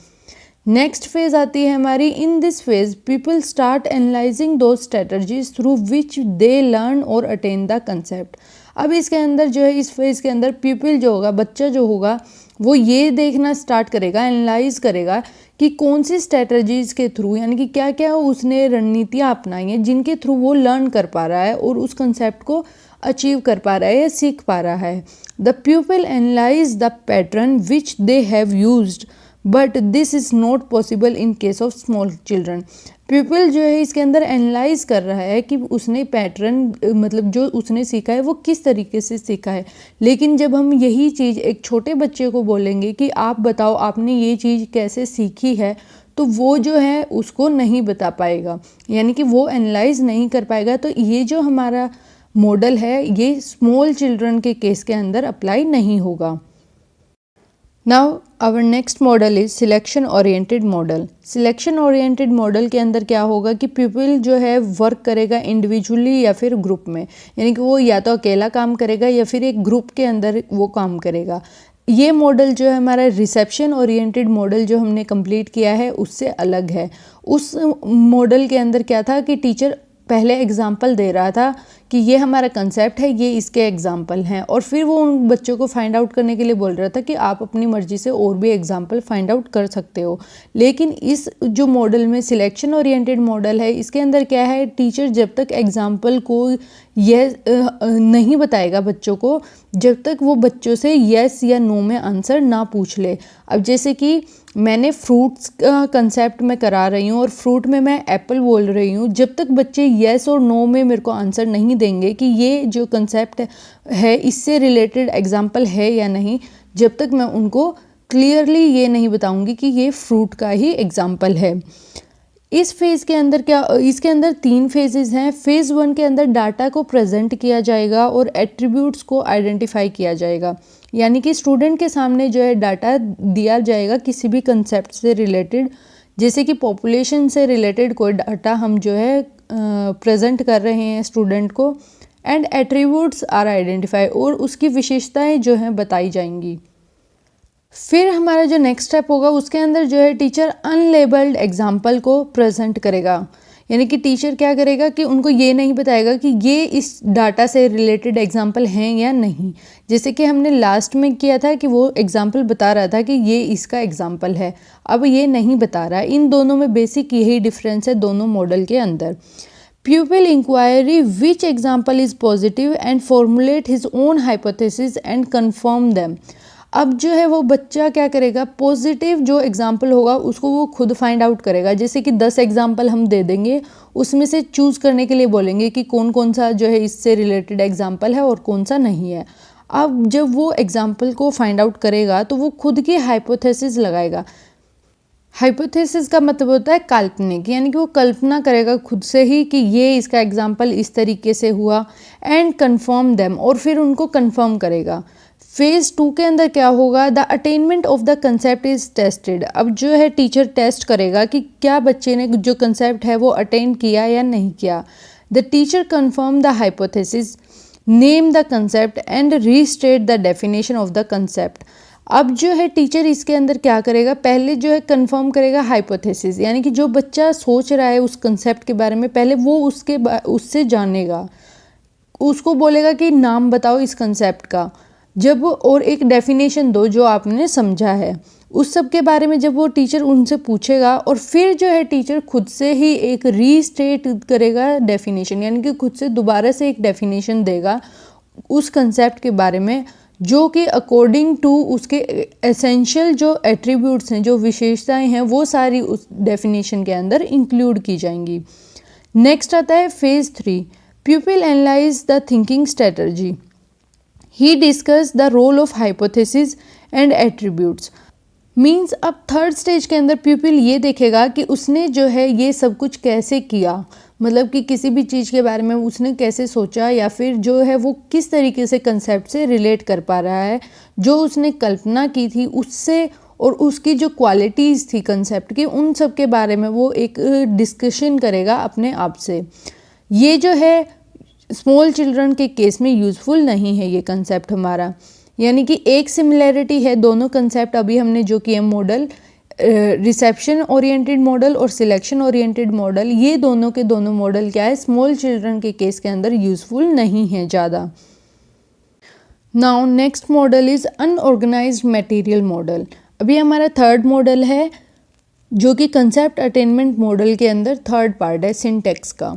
नेक्स्ट फेज आती है हमारी, in this phase people start analysing the strategies through which they learn or attain the concept. अब इसके अंदर जो है इस फेज के अंदर पीपल जो होगा, बच्चा जो होगा, वो ये देखना स्टार्ट करेगा, एनालाइज करेगा कि कौन सी स्ट्रेटजीज़ के थ्रू, यानी कि क्या क्या उसने रणनीतियाँ अपनाई हैं जिनके थ्रू वो लर्न कर पा रहा है और उस कंसेप्ट को अचीव कर पा रहा है या सीख पा रहा है। The people analyse the pattern which they have used but this is not possible in case of small children. People जो है इसके अंदर एनालाइज कर रहा है कि उसने पैटर्न मतलब जो उसने सीखा है वो किस तरीके से सीखा है, लेकिन जब हम यही चीज़ एक छोटे बच्चे को बोलेंगे कि आप बताओ आपने ये चीज़ कैसे सीखी है, तो वो जो है उसको नहीं बता पाएगा, यानी कि वो एनालाइज नहीं कर पाएगा। तो ये जो हमारा मॉडल है ये स्मॉल चिल्ड्रन के केस के अंदर अप्लाई नहीं होगा। Now our next model is selection oriented model. Selection oriented model के अंदर क्या होगा कि पीपल जो है वर्क करेगा इंडिविजुअली या फिर ग्रुप में, यानी कि वो या तो अकेला काम करेगा या फिर एक ग्रुप के अंदर वो काम करेगा। ये मॉडल जो है हमारा रिसेप्शन ओरिएंटेड मॉडल जो हमने कंप्लीट किया है उससे अलग है। उस मॉडल के अंदर क्या था कि टीचर पहले एग्जाम्पल दे रहा था कि ये हमारा कंसेप्ट है, ये इसके एग्जाम्पल हैं, और फिर वो उन बच्चों को फाइंड आउट करने के लिए बोल रहा था कि आप अपनी मर्जी से और भी एग्जाम्पल फाइंड आउट कर सकते हो। लेकिन इस जो मॉडल में सिलेक्शन ओरिएंटेड मॉडल है इसके अंदर क्या है, टीचर जब तक एग्जाम्पल को ये नहीं बताएगा बच्चों को, जब तक वो बच्चों से येस या नो में आंसर ना पूछ ले। अब जैसे कि मैंने फ्रूट्स का कंसेप्ट मैं करा रही हूँ और फ्रूट में मैं एप्पल बोल रही हूँ, जब तक बच्चे येस और नो में मेरे को आंसर नहीं देंगे कि ये जो कंसेप्ट है इससे रिलेटेड एग्जाम्पल है या नहीं, जब तक मैं उनको क्लियरली ये नहीं बताऊंगी कि ये फ्रूट का ही एग्जाम्पल है। इस फेज़ के अंदर इसके अंदर 3 फेजेस हैं। फेज़ 1 के अंदर डाटा को प्रेजेंट किया जाएगा और एट्रीब्यूट्स को आइडेंटिफाई किया जाएगा, यानी कि स्टूडेंट के सामने जो है डाटा दिया जाएगा किसी भी कंसेप्ट से रिलेटेड, जैसे कि पॉपुलेशन से रिलेटेड कोई डाटा हम जो है प्रेजेंट कर रहे हैं स्टूडेंट को, एंड एट्रीब्यूट्स आर आइडेंटिफाई, और उसकी विशेषताएं जो हैं बताई जाएंगी। फिर हमारा जो नेक्स्ट स्टेप होगा उसके अंदर जो है टीचर अनलेबल्ड एग्जाम्पल को प्रेजेंट करेगा, यानी कि टीचर क्या करेगा कि उनको ये नहीं बताएगा कि ये इस डाटा से रिलेटेड एग्जाम्पल हैं या नहीं। जैसे कि हमने लास्ट में किया था कि वो एग्जाम्पल बता रहा था कि ये इसका एग्जाम्पल है, अब ये नहीं बता रहा है। इन दोनों में बेसिक यही डिफरेंस है दोनों मॉडल के अंदर। Pupil inquiry which example is positive and formulate his own hypothesis and confirm them। अब जो है वो बच्चा क्या करेगा, पॉजिटिव जो एग्जाम्पल होगा उसको वो खुद फाइंड आउट करेगा। जैसे कि 10 एग्जाम्पल हम दे देंगे, उसमें से चूज़ करने के लिए बोलेंगे कि कौन कौन सा जो है इससे रिलेटेड एग्जाम्पल है और कौन सा नहीं है। अब जब वो एग्जाम्पल को फाइंड आउट करेगा तो वो खुद की हाइपोथेसिस लगाएगा। हाइपोथेसिस का मतलब होता है काल्पनिक, यानी कि वो कल्पना करेगा खुद से ही कि ये इसका एग्जाम्पल इस तरीके से हुआ, एंड कन्फर्म देम, और फिर उनको कन्फर्म करेगा। फेज 2 के अंदर क्या होगा, the attainment of the concept is tested. अब जो है टीचर टेस्ट करेगा कि क्या बच्चे ने जो कंसेप्ट है वो अटेन किया या नहीं किया। The teacher confirm the hypothesis, name the concept and restate the definition of the concept. अब जो है टीचर इसके अंदर क्या करेगा, पहले जो है कंफर्म करेगा हाइपोथेसिस, यानी कि जो बच्चा सोच रहा है उस कंसेप्ट के बारे में पहले वो उससे जानेगा, उसको बोलेगा कि नाम बताओ इस कंसेप्ट का, जब और एक डेफिनेशन दो जो आपने समझा है, उस सब के बारे में जब वो टीचर उनसे पूछेगा, और फिर जो है टीचर खुद से ही एक रीस्टेट करेगा डेफिनेशन, यानी कि खुद से दोबारा से एक डेफिनेशन देगा उस कंसेप्ट के बारे में, जो कि अकॉर्डिंग टू उसके एसेंशियल जो एट्रीब्यूट्स हैं, जो विशेषताएं हैं, वो सारी उस डेफिनेशन के अंदर इंक्लूड की जाएंगी। नेक्स्ट आता है phase 3, pupil analyze the thinking strategy. He discuss the role of hypothesis and attributes. Means अब थर्ड स्टेज के अंदर प्यूपिल ये देखेगा कि उसने जो है ये सब कुछ कैसे किया, मतलब कि किसी भी चीज़ के बारे में उसने कैसे सोचा, या फिर जो है वो किस तरीके से कंसेप्ट से रिलेट कर पा रहा है, जो उसने कल्पना की थी उससे, और उसकी जो क्वालिटीज़ थी कंसेप्ट की, उन सब के बारे में वो एक डिस्कशन करेगा अपने आप से। ये जो है स्मॉल चिल्ड्रन के केस में यूज़फुल नहीं है ये कंसेप्ट हमारा, यानी कि एक सिमिलैरिटी है दोनों कंसेप्ट अभी हमने जो किए मॉडल, रिसेप्शन ओरिएंटेड मॉडल और सिलेक्शन ओरिएंटेड मॉडल, ये दोनों के दोनों मॉडल क्या है, स्मॉल चिल्ड्रन के केस के अंदर यूज़फुल नहीं है ज़्यादा। Now next model is unorganised material model. अभी हमारा थर्ड मॉडल है जो कि कंसेप्ट अटेनमेंट मॉडल के अंदर थर्ड पार्ट है सिंटेक्स का।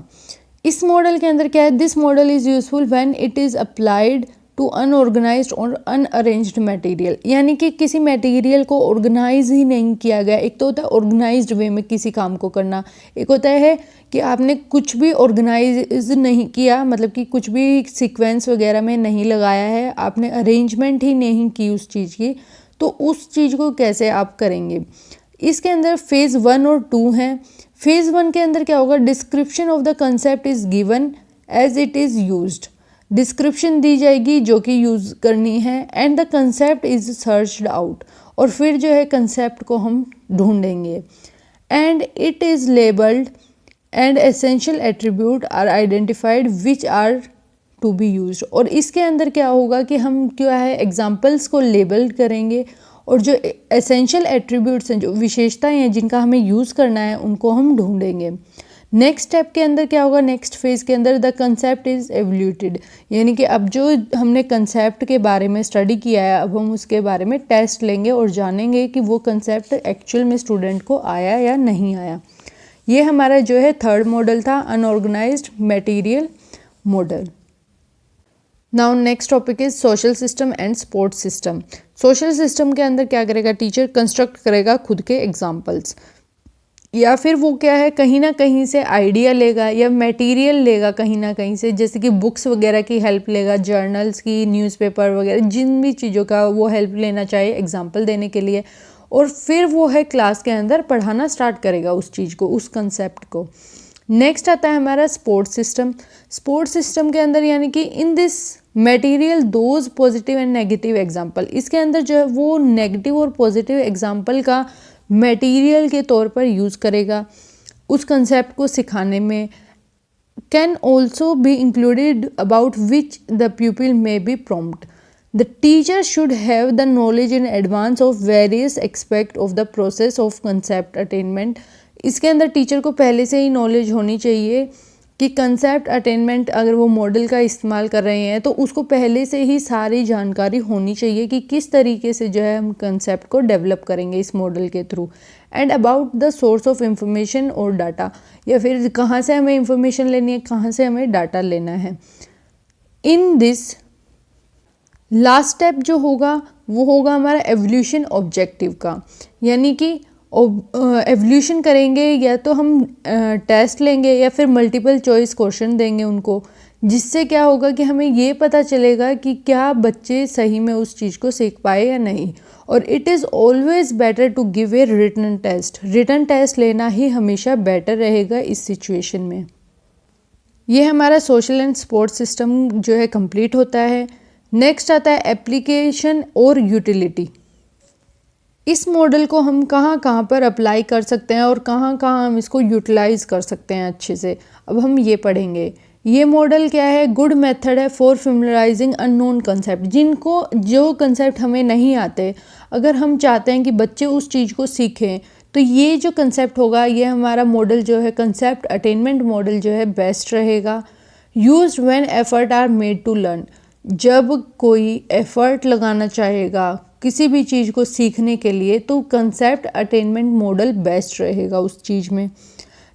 इस मॉडल के अंदर क्या है, this model is useful when it is applied to unorganized और अनअरेंज्ड मटेरियल, यानी कि किसी मटेरियल को ऑर्गेनाइज ही नहीं किया गया। एक तो होता है ऑर्गेनाइज्ड वे में किसी काम को करना, एक होता है कि आपने कुछ भी ऑर्गेनाइज नहीं किया, मतलब कि कुछ भी सीक्वेंस वगैरह में नहीं लगाया है, आपने अरेंजमेंट ही नहीं की उस चीज़ की, तो उस चीज़ को कैसे आप करेंगे। इसके अंदर फेज़ 1 और 2 हैं। फेज़ 1 के अंदर क्या होगा, description of the concept is given as it is used, description दी जाएगी जो कि यूज़ करनी है, and the concept is searched out, और फिर जो है कंसेप्ट को हम ढूंढेंगे, and it is labelled and essential attribute are identified which are to be used. और इसके अंदर क्या होगा कि हम क्या है एग्जाम्पल्स को लेबल करेंगे, और जो एसेंशियल एट्रीब्यूट्स हैं, जो विशेषताएं हैं जिनका हमें यूज़ करना है, उनको हम ढूंढेंगे। नेक्स्ट स्टेप के अंदर क्या होगा, नेक्स्ट फेज़ के अंदर द कंसेप्ट इज़ एवल्यूटेड, यानी कि अब जो हमने कंसेप्ट के बारे में स्टडी किया है, अब हम उसके बारे में टेस्ट लेंगे और जानेंगे कि वो कंसेप्ट एक्चुअल में स्टूडेंट को आया या नहीं आया। ये हमारा जो है थर्ड मॉडल था, unorganised material model. Now next topic is social system and sports system. Social system के अंदर क्या करेगा, टीचर कंस्ट्रक्ट करेगा खुद के एग्जाम्पल्स, या फिर वो क्या है कहीं ना कहीं से आइडिया लेगा या मटेरियल लेगा कहीं ना कहीं से, जैसे कि बुक्स वगैरह की हेल्प लेगा, जर्नल्स की, न्यूज़पेपर वगैरह, जिन भी चीज़ों का वो हेल्प लेना चाहे एग्जाम्पल देने के लिए, और फिर वो है क्लास के अंदर पढ़ाना स्टार्ट करेगा उस चीज़ को, उस कंसेप्ट को। नेक्स्ट आता है हमारा स्पोर्ट्स सिस्टम। स्पोर्ट्स सिस्टम के अंदर यानी कि in this material those positive and negative example, इसके अंदर जो है वो नेगेटिव और पॉजिटिव एग्जाम्पल का मटेरियल के तौर पर यूज़ करेगा उस कंसेप्ट को सिखाने में। Can also be included about which the प्यूपिल may be prompt. The teacher should have the knowledge in advance of various expect of the process of concept attainment. इसके अंदर टीचर को पहले से ही नॉलेज होनी चाहिए कि कंसेप्ट अटेनमेंट अगर वो मॉडल का इस्तेमाल कर रहे हैं तो उसको पहले से ही सारी जानकारी होनी चाहिए कि किस तरीके से जो है हम कंसेप्ट को डेवलप करेंगे इस मॉडल के through. And about the source of information और डाटा, या फिर कहाँ से हमें इंफॉर्मेशन लेनी है, कहाँ से हमें डाटा लेना है। इन दिस लास्ट स्टेप जो होगा वो होगा हमारा एवोल्यूशन ऑब्जेक्टिव का, यानी कि एवोल्यूशन करेंगे या तो हम टेस्ट लेंगे या फिर मल्टीपल चॉइस क्वेश्चन देंगे उनको, जिससे क्या होगा कि हमें ये पता चलेगा कि क्या बच्चे सही में उस चीज़ को सीख पाए या नहीं। और it is always better to give a written test, written test लेना ही हमेशा बेटर रहेगा इस सिचुएशन में। ये हमारा सोशल एंड स्पोर्ट्स सिस्टम जो है कंप्लीट होता है। नेक्स्ट आता है एप्लीकेशन और यूटिलिटी। इस मॉडल को हम कहाँ कहाँ पर अप्लाई कर सकते हैं और कहाँ कहाँ हम इसको यूटिलाइज कर सकते हैं अच्छे से, अब हम ये पढ़ेंगे। ये मॉडल क्या है, गुड मेथड है फॉर फेमिलराइजिंग अननोन कंसेप्ट। जिनको जो कंसेप्ट हमें नहीं आते, अगर हम चाहते हैं कि बच्चे उस चीज़ को सीखें, तो ये जो कंसेप्ट होगा, ये हमारा मॉडल जो है कंसेप्ट अटेनमेंट मॉडल जो है बेस्ट रहेगा। Used when effort are made to learn, जब कोई एफर्ट लगाना चाहेगा किसी भी चीज़ को सीखने के लिए, तो कंसेप्ट अटेनमेंट मॉडल बेस्ट रहेगा उस चीज़ में।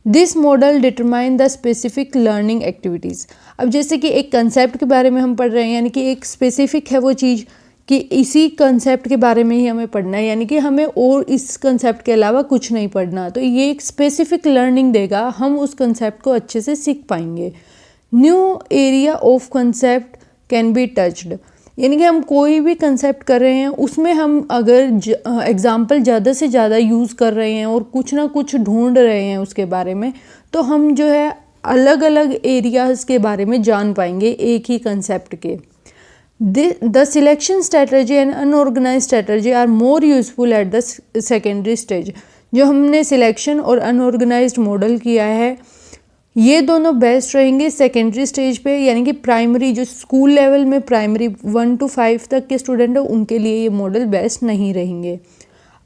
This model determine the specific learning activities. अब जैसे कि एक कंसेप्ट के बारे में हम पढ़ रहे हैं, यानी कि एक स्पेसिफिक है वो चीज़ कि इसी कंसेप्ट के बारे में ही हमें पढ़ना है, यानी कि हमें और इस कंसेप्ट के अलावा कुछ नहीं पढ़ना, तो ये एक स्पेसिफिक लर्निंग देगा, हम उस कंसेप्ट को अच्छे से सीख पाएंगे। New area of concept can be touched, यानी कि हम कोई भी कंसेप्ट कर रहे हैं उसमें हम अगर एग्जाम्पल ज़्यादा से ज़्यादा यूज़ कर रहे हैं और कुछ ना कुछ ढूंढ रहे हैं उसके बारे में, तो हम जो है अलग अलग एरियाज़ के बारे में जान पाएंगे एक ही कंसेप्ट के। The selection strategy and unorganize strategy are more useful at the secondary stage. जो हमने सिलेक्शन और अनऑर्गेनाइज्ड मॉडल किया है, ये दोनों बेस्ट रहेंगे सेकेंडरी स्टेज पे, यानी कि प्राइमरी जो स्कूल लेवल में प्राइमरी 1 to 5 तक के स्टूडेंट हैं उनके लिए ये मॉडल बेस्ट नहीं रहेंगे।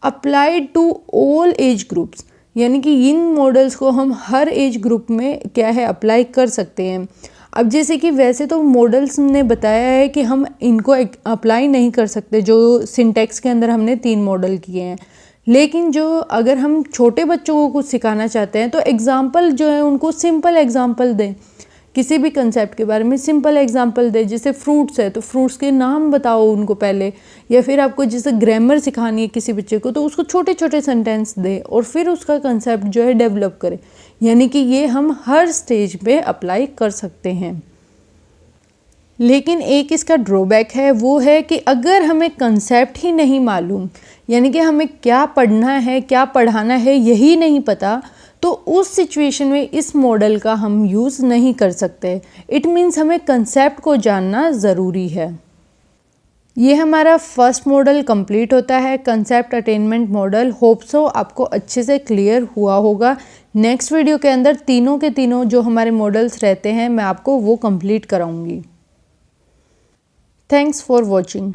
Applied to all age groups, यानी कि इन मॉडल्स को हम हर एज ग्रुप में क्या है अप्लाई कर सकते हैं। अब जैसे कि वैसे तो मॉडल्स ने बताया है कि हम इनको अप्लाई नहीं कर सकते, जो सिंटेक्स के अंदर हमने 3 मॉडल किए हैं, लेकिन जो अगर हम छोटे बच्चों को कुछ सिखाना चाहते हैं तो एग्जाम्पल जो है उनको सिंपल एग्जाम्पल दें, किसी भी कंसेप्ट के बारे में सिंपल एग्जाम्पल दें। जैसे फ्रूट्स है तो फ्रूट्स के नाम बताओ उनको पहले, या फिर आपको जैसे ग्रामर सिखानी है किसी बच्चे को तो उसको छोटे छोटे सेंटेंस दें और फिर उसका कंसेप्ट जो है डेवलप करें, यानी कि ये हम हर स्टेज पे अप्लाई कर सकते हैं। लेकिन एक इसका ड्रॉबैक है, वो है कि अगर हमें कंसेप्ट ही नहीं मालूम, यानी कि हमें क्या पढ़ना है क्या पढ़ाना है यही नहीं पता, तो उस सिचुएशन में इस मॉडल का हम यूज़ नहीं कर सकते। इट मीन्स हमें कंसेप्ट को जानना ज़रूरी है। ये हमारा फर्स्ट मॉडल कंप्लीट होता है, concept attainment model. Hope so आपको अच्छे से क्लियर हुआ होगा। नेक्स्ट वीडियो के अंदर तीनों के तीनों जो हमारे मॉडल्स रहते हैं मैं आपको वो कंप्लीट कराऊंगी। Thanks for watching.